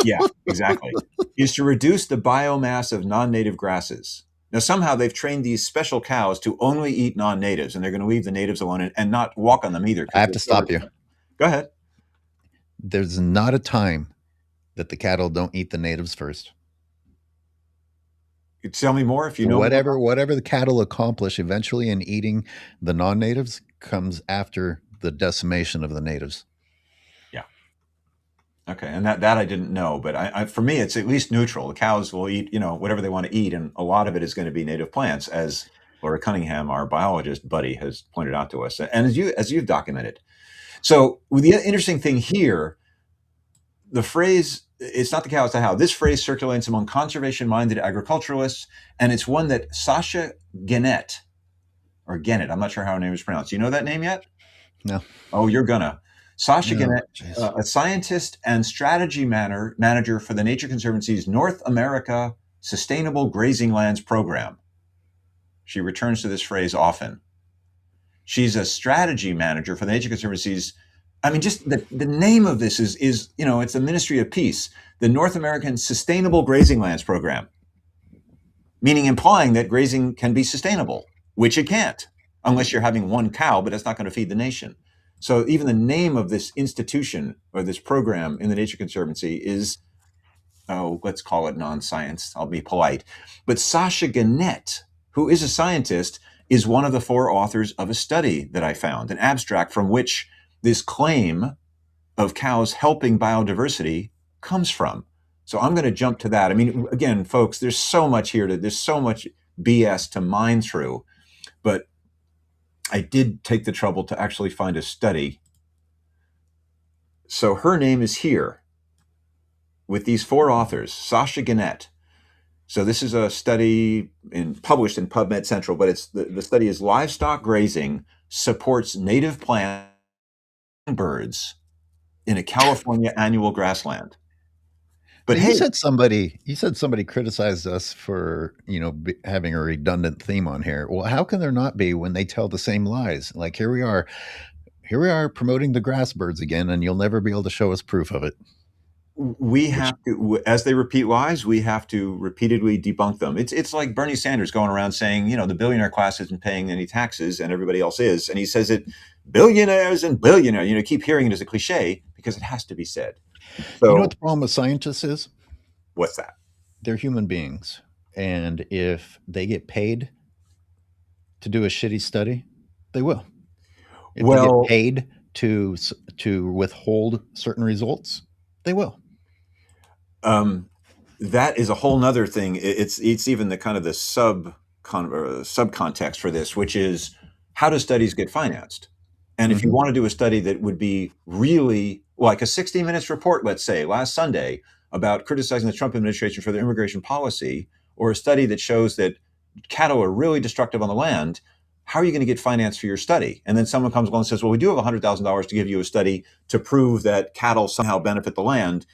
yeah, exactly. Is to reduce the biomass of non-native grasses. Now, somehow they've trained these special cows to only eat non-natives, and they're going to leave the natives alone and not walk on them either. I have to stop you. Go ahead. There's not a time that the cattle don't eat the natives first. Tell me more if you know. Whatever the cattle accomplish eventually in eating the non-natives comes after the decimation of the natives. Yeah. Okay, and that I didn't know, but for me it's at least neutral. The cows will eat, whatever they want to eat, and a lot of it is going to be native plants, as Laura Cunningham, our biologist buddy, has pointed out to us, and as you've documented. So the interesting thing here, the phrase, it's not the cow, it's the how. This phrase circulates among conservation-minded agriculturalists, and it's one that Sasha Gennett, I'm not sure how her name is pronounced. You know that name yet? No. Oh, you're gonna. Sasha Gennett, geez. A scientist and strategy manager for the Nature Conservancy's North America Sustainable Grazing Lands Program. She returns to this phrase often. She's a strategy manager for the Nature Conservancy's, just the name of this is it's the Ministry of Peace, the North American Sustainable Grazing Lands Program, meaning implying that grazing can be sustainable, which it can't, unless you're having one cow, but that's not going to feed the nation. So even the name of this institution or this program in the Nature Conservancy is, let's call it non-science. I'll be polite. But Sasha Gennett, who is a scientist, is one of the 4 authors of a study that I found, an abstract from which this claim of cows helping biodiversity comes from. So I'm going to jump to that. Again, folks, there's so much here there's so much BS to mine through, but I did take the trouble to actually find a study. So her name is here with these 4 authors, Sasha Gennett. So this is a study published in PubMed Central, but it's the study is livestock grazing supports native plant birds in a California annual grassland. But you said somebody criticized us for having a redundant theme on here. Well, how can there not be when they tell the same lies? Like here we are promoting the grass birds again, and you'll never be able to show us proof of it. We have to, as they repeat lies, we have to repeatedly debunk them. It's like Bernie Sanders going around saying, the billionaire class isn't paying any taxes and everybody else is. And he says it, billionaires and billionaires, keep hearing it as a cliche because it has to be said. So, you know what the problem with scientists is? What's that? They're human beings. And if they get paid to do a shitty study, they will. If they get paid to withhold certain results, they will. That is a whole nother thing. It's even the kind of the subcontext for this, which is how do studies get financed? And if you want to do a study that would be really like a 60 Minutes report, let's say last Sunday about criticizing the Trump administration for their immigration policy, or a study that shows that cattle are really destructive on the land, how are you going to get finance for your study? And then someone comes along and says, well, we do have $100,000 to give you a study to prove that cattle somehow benefit the land.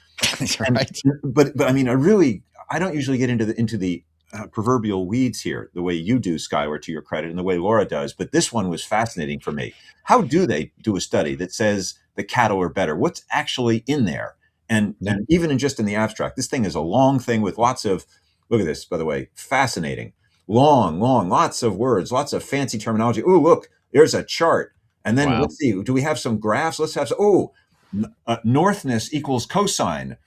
Right. But I mean, I don't usually get into the proverbial weeds here the way you do, Skylar, to your credit, and the way Laura does. But this one was fascinating for me. How do they do a study that says the cattle are better? What's actually in there? And even in the abstract, this thing is a long thing with lots of, look at this, by the way, fascinating. Long, lots of words, lots of fancy terminology. Oh, look, there's a chart. And then let's see, do we have some graphs? Let's have northness equals cosine.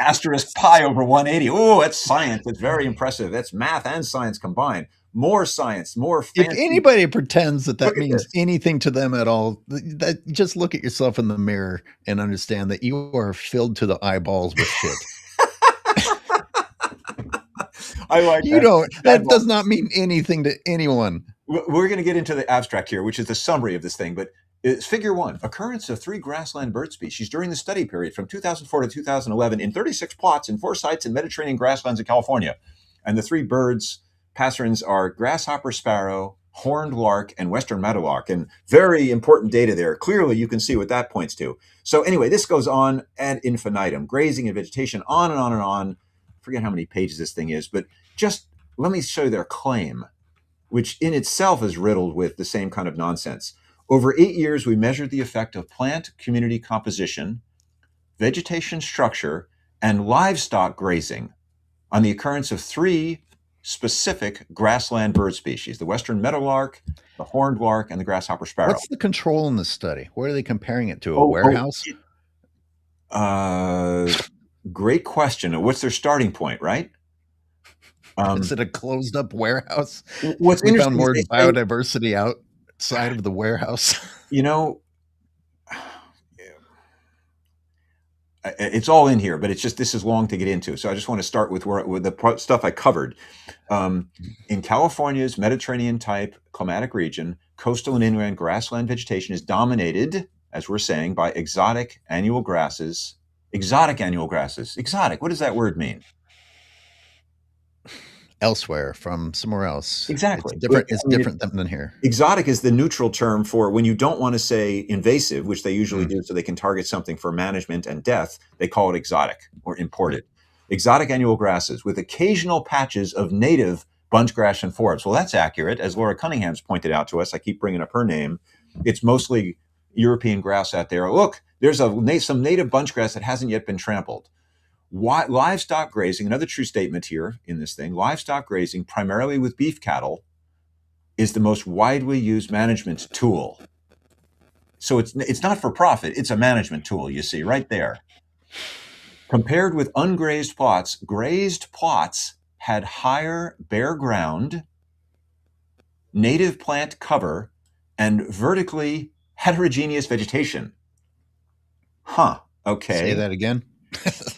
Asterisk pi over 180. Oh, that's science. That's very impressive. That's math and science combined. More science, more fancy. If anybody pretends that means anything to them at all, just look at yourself in the mirror and understand that you are filled to the eyeballs with shit. I like you don't. That does not mean anything to anyone. We're going to get into the abstract here, which is the summary of this thing. But it's figure 1, occurrence of 3 grassland bird species during the study period from 2004 to 2011 in 36 plots in 4 sites in Mediterranean grasslands in California. And the 3 birds, passerines, are grasshopper sparrow, horned lark, and western meadowlark. And very important data there. Clearly, you can see what that points to. So anyway, this goes on ad infinitum, grazing and vegetation, on and on and on. I forget how many pages this thing is, but just let me show you their claim, which in itself is riddled with the same kind of nonsense. Over 8 years, we measured the effect of plant community composition, vegetation structure, and livestock grazing on the occurrence of 3 specific grassland bird species, the western meadowlark, the horned lark, and the grasshopper sparrow. What's the control in this study? What are they comparing it to? A warehouse? Great question. What's their starting point, right? Is it a closed up warehouse? What's we interesting found more biodiversity outside of the warehouse. It's all in here, but it's just, this is long to get into. So I just want to start with the stuff I covered. In California's Mediterranean type climatic region, coastal and inland grassland vegetation is dominated, as we're saying, by exotic annual grasses. Exotic annual grasses. Exotic. What does that word mean? Elsewhere, from somewhere else. Exactly. It's different than here. Exotic is the neutral term for when you don't want to say invasive, which they usually do so they can target something for management and death. They call it exotic or imported. Exotic annual grasses with occasional patches of native bunchgrass and forbs. Well, that's accurate. As Laura Cunningham's pointed out to us, I keep bringing up her name. It's mostly European grass out there. Look, there's some native bunchgrass that hasn't yet been trampled. Livestock grazing, another true statement here in this thing, livestock grazing, primarily with beef cattle, is the most widely used management tool. So it's not for profit, it's a management tool, you see, right there. Compared with ungrazed plots, grazed plots had higher bare ground, native plant cover, and vertically heterogeneous vegetation. Huh, okay. Say that again.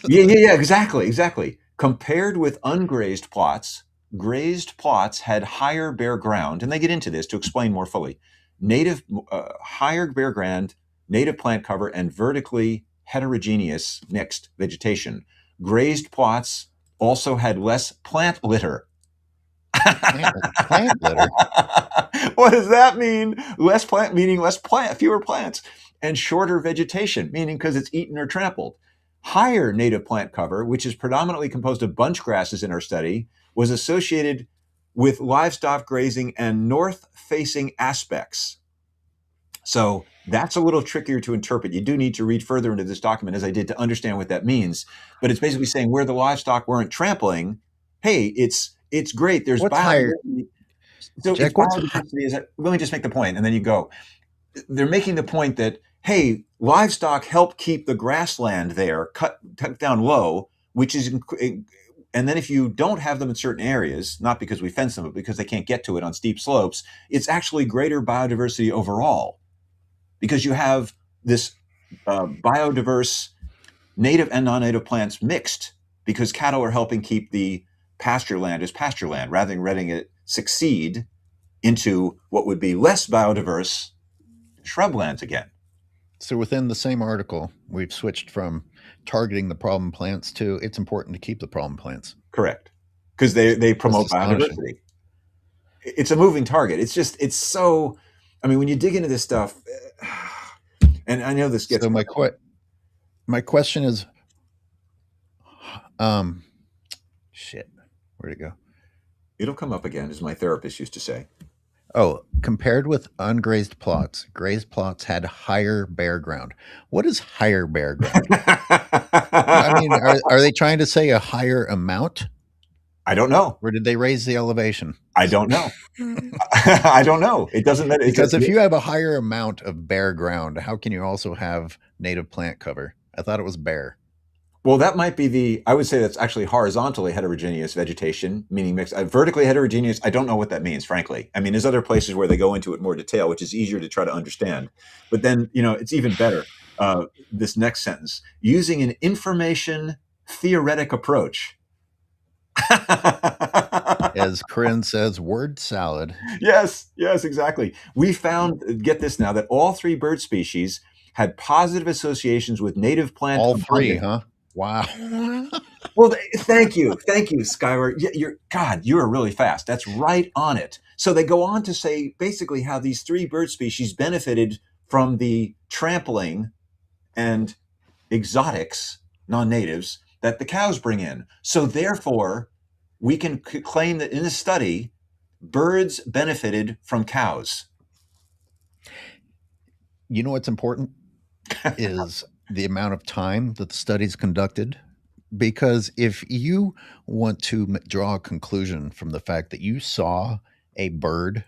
Yeah, exactly. Compared with ungrazed plots, grazed plots had higher bare ground, and they get into this to explain more fully. Higher bare ground, native plant cover, and vertically heterogeneous mixed vegetation. Grazed plots also had less plant litter. Plant litter? What does that mean? Less plant, meaning fewer plants, and shorter vegetation, meaning because it's eaten or trampled. Higher native plant cover, which is predominantly composed of bunch grasses in our study, was associated with livestock grazing and north-facing aspects. So that's a little trickier to interpret. You do need to read further into this document, as I did, to understand what that means. But it's basically saying where the livestock weren't trampling, hey, it's great. There's biodiversity. So Jack, let me just make the point, and then you go. They're making the point that, hey, livestock help keep the grassland there, cut down low, which is, and then if you don't have them in certain areas, not because we fence them, but because they can't get to it on steep slopes, it's actually greater biodiversity overall, because you have this biodiverse native and non-native plants mixed, because cattle are helping keep the pasture land as pasture land, rather than letting it succeed into what would be less biodiverse shrublands again. So within the same article, we've switched from targeting the problem plants to it's important to keep the problem plants. Correct. Because they promote biodiversity. it's a moving target. It's so, I mean, when you dig into this stuff, and I know this gets, So my question is, um, shit, where'd it go? it'll come up again, as my therapist used to say. Oh, compared with ungrazed plots, grazed plots had higher bare ground. What is higher bare ground? I mean, are they trying to say a higher amount, I don't know. or did they raise the elevation? I don't know. I don't know. It doesn't matter. Because if you have a higher amount of bare ground, how can you also have native plant cover? I thought it was bare. Well, that might be I would say that's actually horizontally heterogeneous vegetation, meaning mixed. Vertically heterogeneous, I don't know what that means, frankly. I mean, there's other places where they go into it more detail, which is easier to try to understand. But then, it's even better. This next sentence, using an information theoretic approach. As Corinne says, word salad. Yes, exactly. We found, get this now, that all three bird species had positive associations with native plant All three, abundance. huh? Wow. Well, thank you, Skyward. You are really fast. That's right on it. So they go on to say basically how these three bird species benefited from the trampling and exotics, non-natives, that the cows bring in. So therefore, we can claim that in a study, birds benefited from cows. You know what's important is the amount of time that the study's conducted. Because if you want to draw a conclusion from the fact that you saw a bird,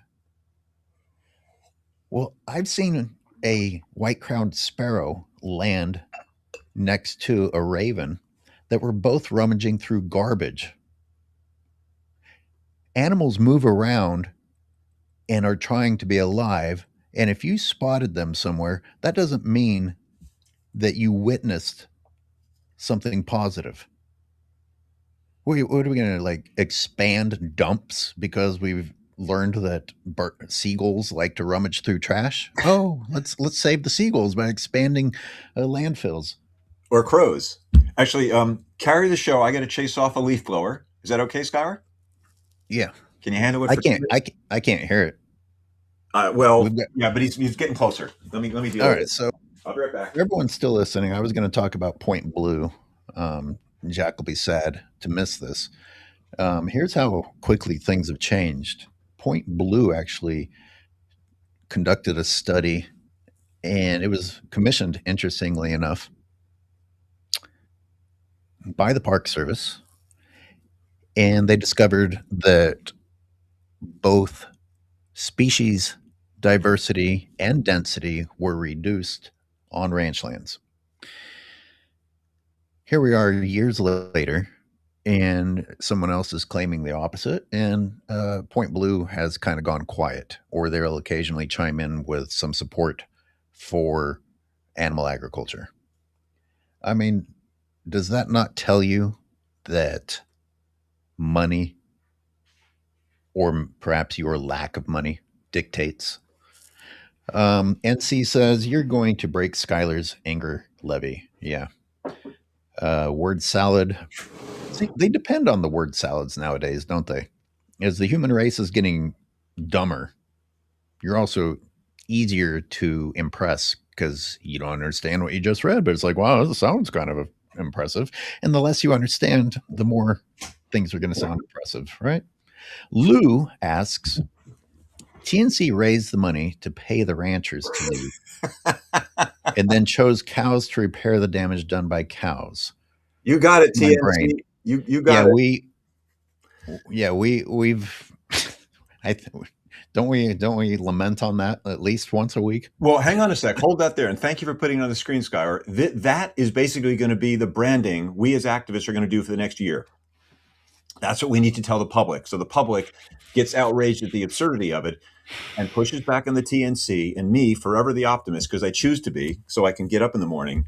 well, I've seen a white-crowned sparrow land next to a raven that were both rummaging through garbage. Animals move around and are trying to be alive. And if you spotted them somewhere, that doesn't mean that you witnessed something positive. What are we going to like expand dumps because we've learned that seagulls like to rummage through trash? Oh, let's save the seagulls by expanding landfills. Or crows. Actually, carry the show. I got to chase off a leaf blower. Is that okay, Skylar? Yeah, Can you handle it I for can't. I can't hear it. Well, We've got yeah, but he's getting closer. Let me deal all with right. it. So I'll be right back. for everyone still listening, I was going to talk about Point Blue. Jack will be sad to miss this. Here's how quickly things have changed. Point Blue actually conducted a study, and it was commissioned, interestingly enough, by the Park Service. And they discovered that both species diversity and density were reduced on ranch lands. Here we are years later, and someone else is claiming the opposite. And Point Blue has kind of gone quiet, or they'll occasionally chime in with some support for animal agriculture. I mean, does that not tell you that money, or perhaps your lack of money, dictates? NC says you're going to break Skylar's anger levy. Yeah. Word salad. See, they depend on the word salads nowadays, don't they? As the human race is getting dumber, you're also easier to impress because you don't understand what you just read, but it's like, wow, this sounds kind of impressive. And the less you understand, the more things are going to sound impressive, right? Lou asks, TNC raised the money to pay the ranchers to leave and then chose cows to repair the damage done by cows. You got it, My brain. TNC. You Yeah, got it. we've I don't we lament on that at least once a week? Well, hang on a sec. Hold that there. And thank you for putting it on the screen, Skylar. That is basically going to be the branding we as activists are going to do for the next year. That's what we need to tell the public. So the public gets outraged at the absurdity of it and pushes back on the TNC and me, forever the optimist, because I choose to be, so I can get up in the morning.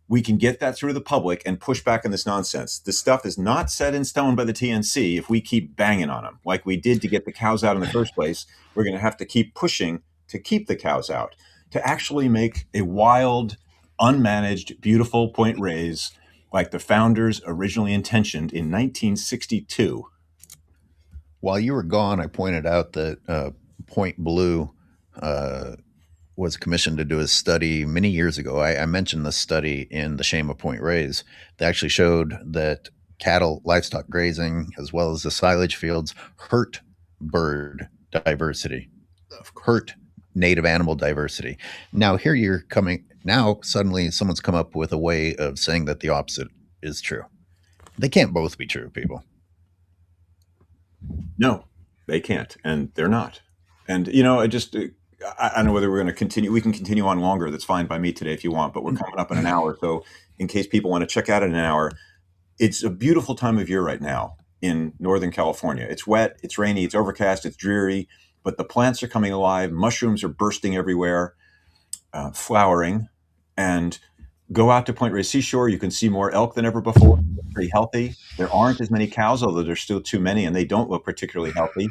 We can get that through the public and push back on this nonsense. This stuff is not set in stone by the TNC if we keep banging on them like we did to get the cows out in the first place. We're going to have to keep pushing to keep the cows out, to actually make a wild, unmanaged, beautiful point raise like the founders originally intentioned in 1962. While you were gone, I pointed out that Point Blue uh, was commissioned to do a study many years ago. I mentioned this study in The Shame of Point Reyes. They actually showed that cattle, livestock grazing, as well as the silage fields, hurt bird diversity, Of course. hurt native animal diversity. Now, here you're coming, now suddenly someone's come up with a way of saying that the opposite is true. They can't both be true, people. No, they can't, and they're not. And I just I don't know whether we're going to continue. We can continue on longer. That's fine by me today if you want. But we're coming up in an hour, so in case people want to check out in an hour, it's a beautiful time of year right now in Northern California. It's wet, it's rainy, it's overcast, it's dreary, but the plants are coming alive. Mushrooms are bursting everywhere, flowering, and go out to Point Reyes Seashore. You can see more elk than ever before. They're pretty healthy. There aren't as many cows, although there's still too many, and they don't look particularly healthy.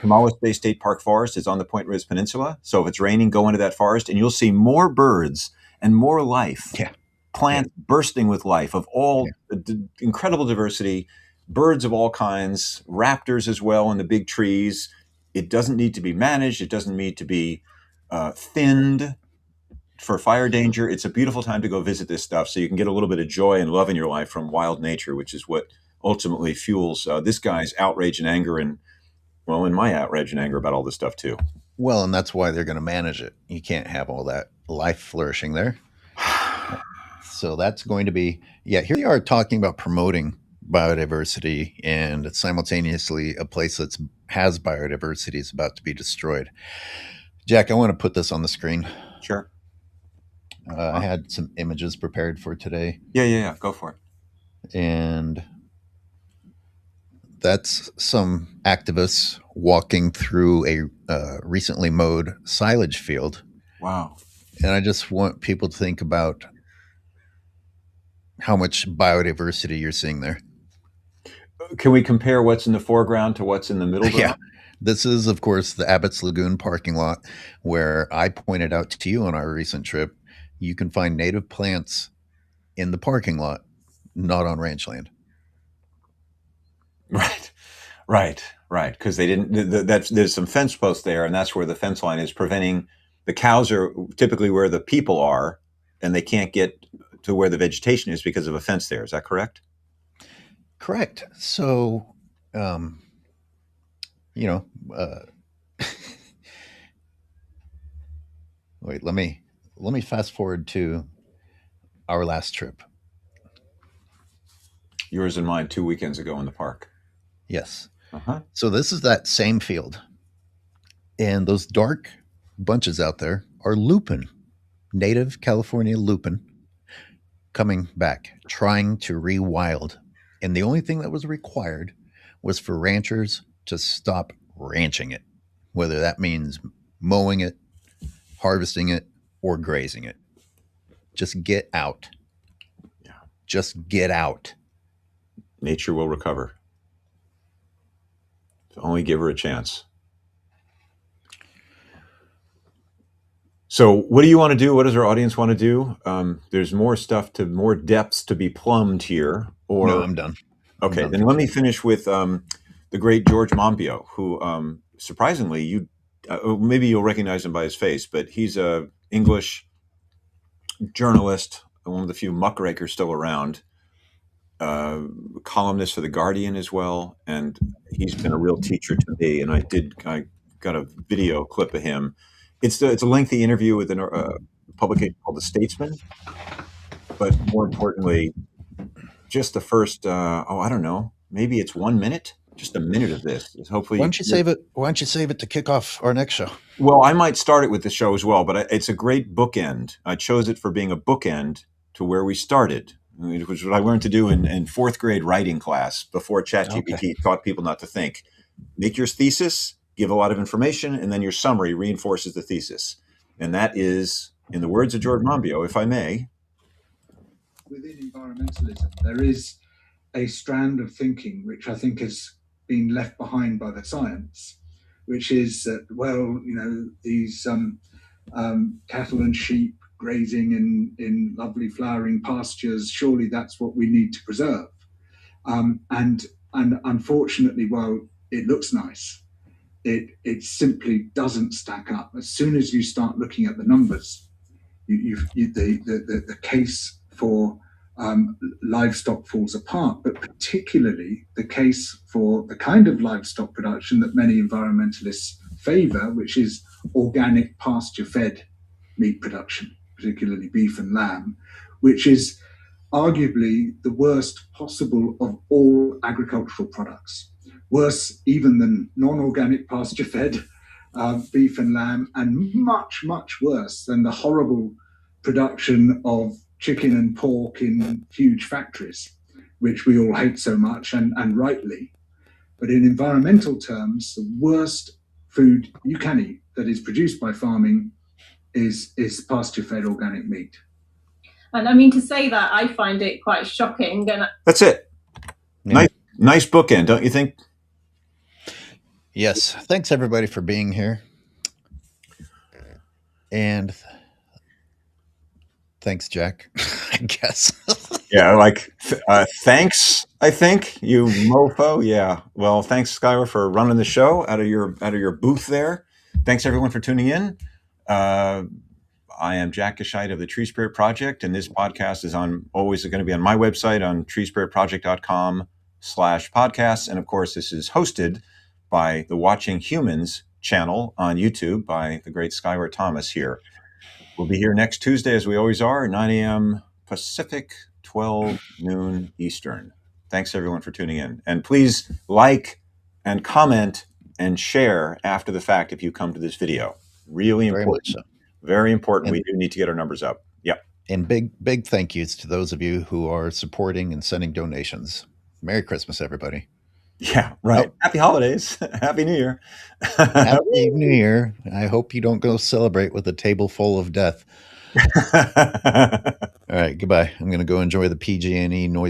Tomales Bay State Park Forest is on the Point Reyes Peninsula. So if it's raining, go into that forest, and you'll see more birds and more life, Yeah. plants bursting with life of all Yeah. incredible diversity, birds of all kinds, raptors as well in the big trees. It doesn't need to be managed. It doesn't need to be thinned for fire danger. It's a beautiful time to go visit this stuff so you can get a little bit of joy and love in your life from wild nature, which is what ultimately fuels this guy's outrage and anger and, well, and my outrage and anger about all this stuff too. Well, and that's why they're going to manage it. You can't have all that life flourishing there. So that's going to be, yeah, here they are talking about promoting biodiversity, and simultaneously a place that has biodiversity is about to be destroyed. Jack, I want to put this on the screen. Sure. I had some images prepared for today, Yeah. Go for it. and that's some activists walking through a recently mowed silage field. Wow. And I just want people to think about how much biodiversity you're seeing there. Can we compare what's in the foreground to what's in the middle ground? Yeah. This is, of course, the Abbott's Lagoon parking lot where I pointed out to you on our recent trip, you can find native plants in the parking lot, not on ranch land. Right. Because they didn't. There's some fence posts there, and that's where the fence line is preventing. The cows are typically where the people are, and they can't get to where the vegetation is because of a fence there. Is that correct? Correct. So, um, you know, uh, wait. Let me fast forward to our last trip. Yours and mine 2 weekends ago in the park. Yes. Uh-huh. So this is that same field, and those dark bunches out there are lupin, native California lupin, coming back, trying to rewild. And the only thing that was required was for ranchers to stop ranching it, whether that means mowing it, harvesting it, or grazing it. Just get out. Yeah. Just get out. Nature will recover. So only give her a chance. So what do you want to do? What does our audience want to do? There's more more depths to be plumbed here. Or No, I'm done. Okay, then let me finish with the great George Monbiot, who surprisingly maybe you'll recognize him by his face, but he's a English journalist, one of the few muckrakers still around, columnist for The Guardian as well, and he's been a real teacher to me. And I got a video clip of him. It's a lengthy interview with a publication called The Statesman, but more importantly, just the first I don't know, maybe it's 1 minute, just a minute of this. Hopefully, Why don't you save it? Why don't you save it to kick off our next show? Well, I might start it with the show as well, but it's a great bookend. I chose it for being a bookend to where we started, which was what I learned to do in fourth grade writing class before ChatGPT taught people not to think. Make your thesis, give a lot of information, and then your summary reinforces the thesis. And that is, in the words of George Monbiot, if I may. Within environmentalism, there is a strand of thinking which I think has been left behind by the science, which is that, well, these cattle and sheep grazing in lovely flowering pastures, surely that's what we need to preserve. And unfortunately, well, it looks nice. It simply doesn't stack up. As soon as you start looking at the numbers, the case for livestock falls apart, but particularly the case for the kind of livestock production that many environmentalists favor, which is organic pasture-fed meat production, particularly beef and lamb, which is arguably the worst possible of all agricultural products, worse even than non-organic pasture-fed beef and lamb, and much, much worse than the horrible production of chicken and pork in huge factories, which we all hate so much, and rightly. But in environmental terms, the worst food you can eat that is produced by farming is pasture-fed organic meat. And I mean, to say that, I find it quite shocking. And that's it. Yeah. Nice bookend, don't you think? Yes. Thanks, everybody, for being here. And thanks, Jack, I guess. Yeah, like, thanks, I think, you mofo. Yeah. Well, thanks, Skylar, for running the show out of your booth there. Thanks, everyone, for tuning in. I am Jack Gescheit of the Tree Spirit Project, and this podcast is always going to be on my website on treespiritproject.com/podcasts. And of course, this is hosted by the Watching Humans channel on YouTube by the great Skylar Thomas here. We'll be here next Tuesday, as we always are, 9 a.m. Pacific, 12 noon Eastern. Thanks, everyone, for tuning in. And please like and comment and share after the fact if you come to this video. Really important. Very much so. Very important. We do need to get our numbers up. Yep. And big thank yous to those of you who are supporting and sending donations. Merry Christmas, everybody. Yeah, right. Oh. Happy holidays. Happy New Year. Happy New Year. I hope you don't go celebrate with a table full of death. All right, goodbye. I'm going to go enjoy the PG&E noise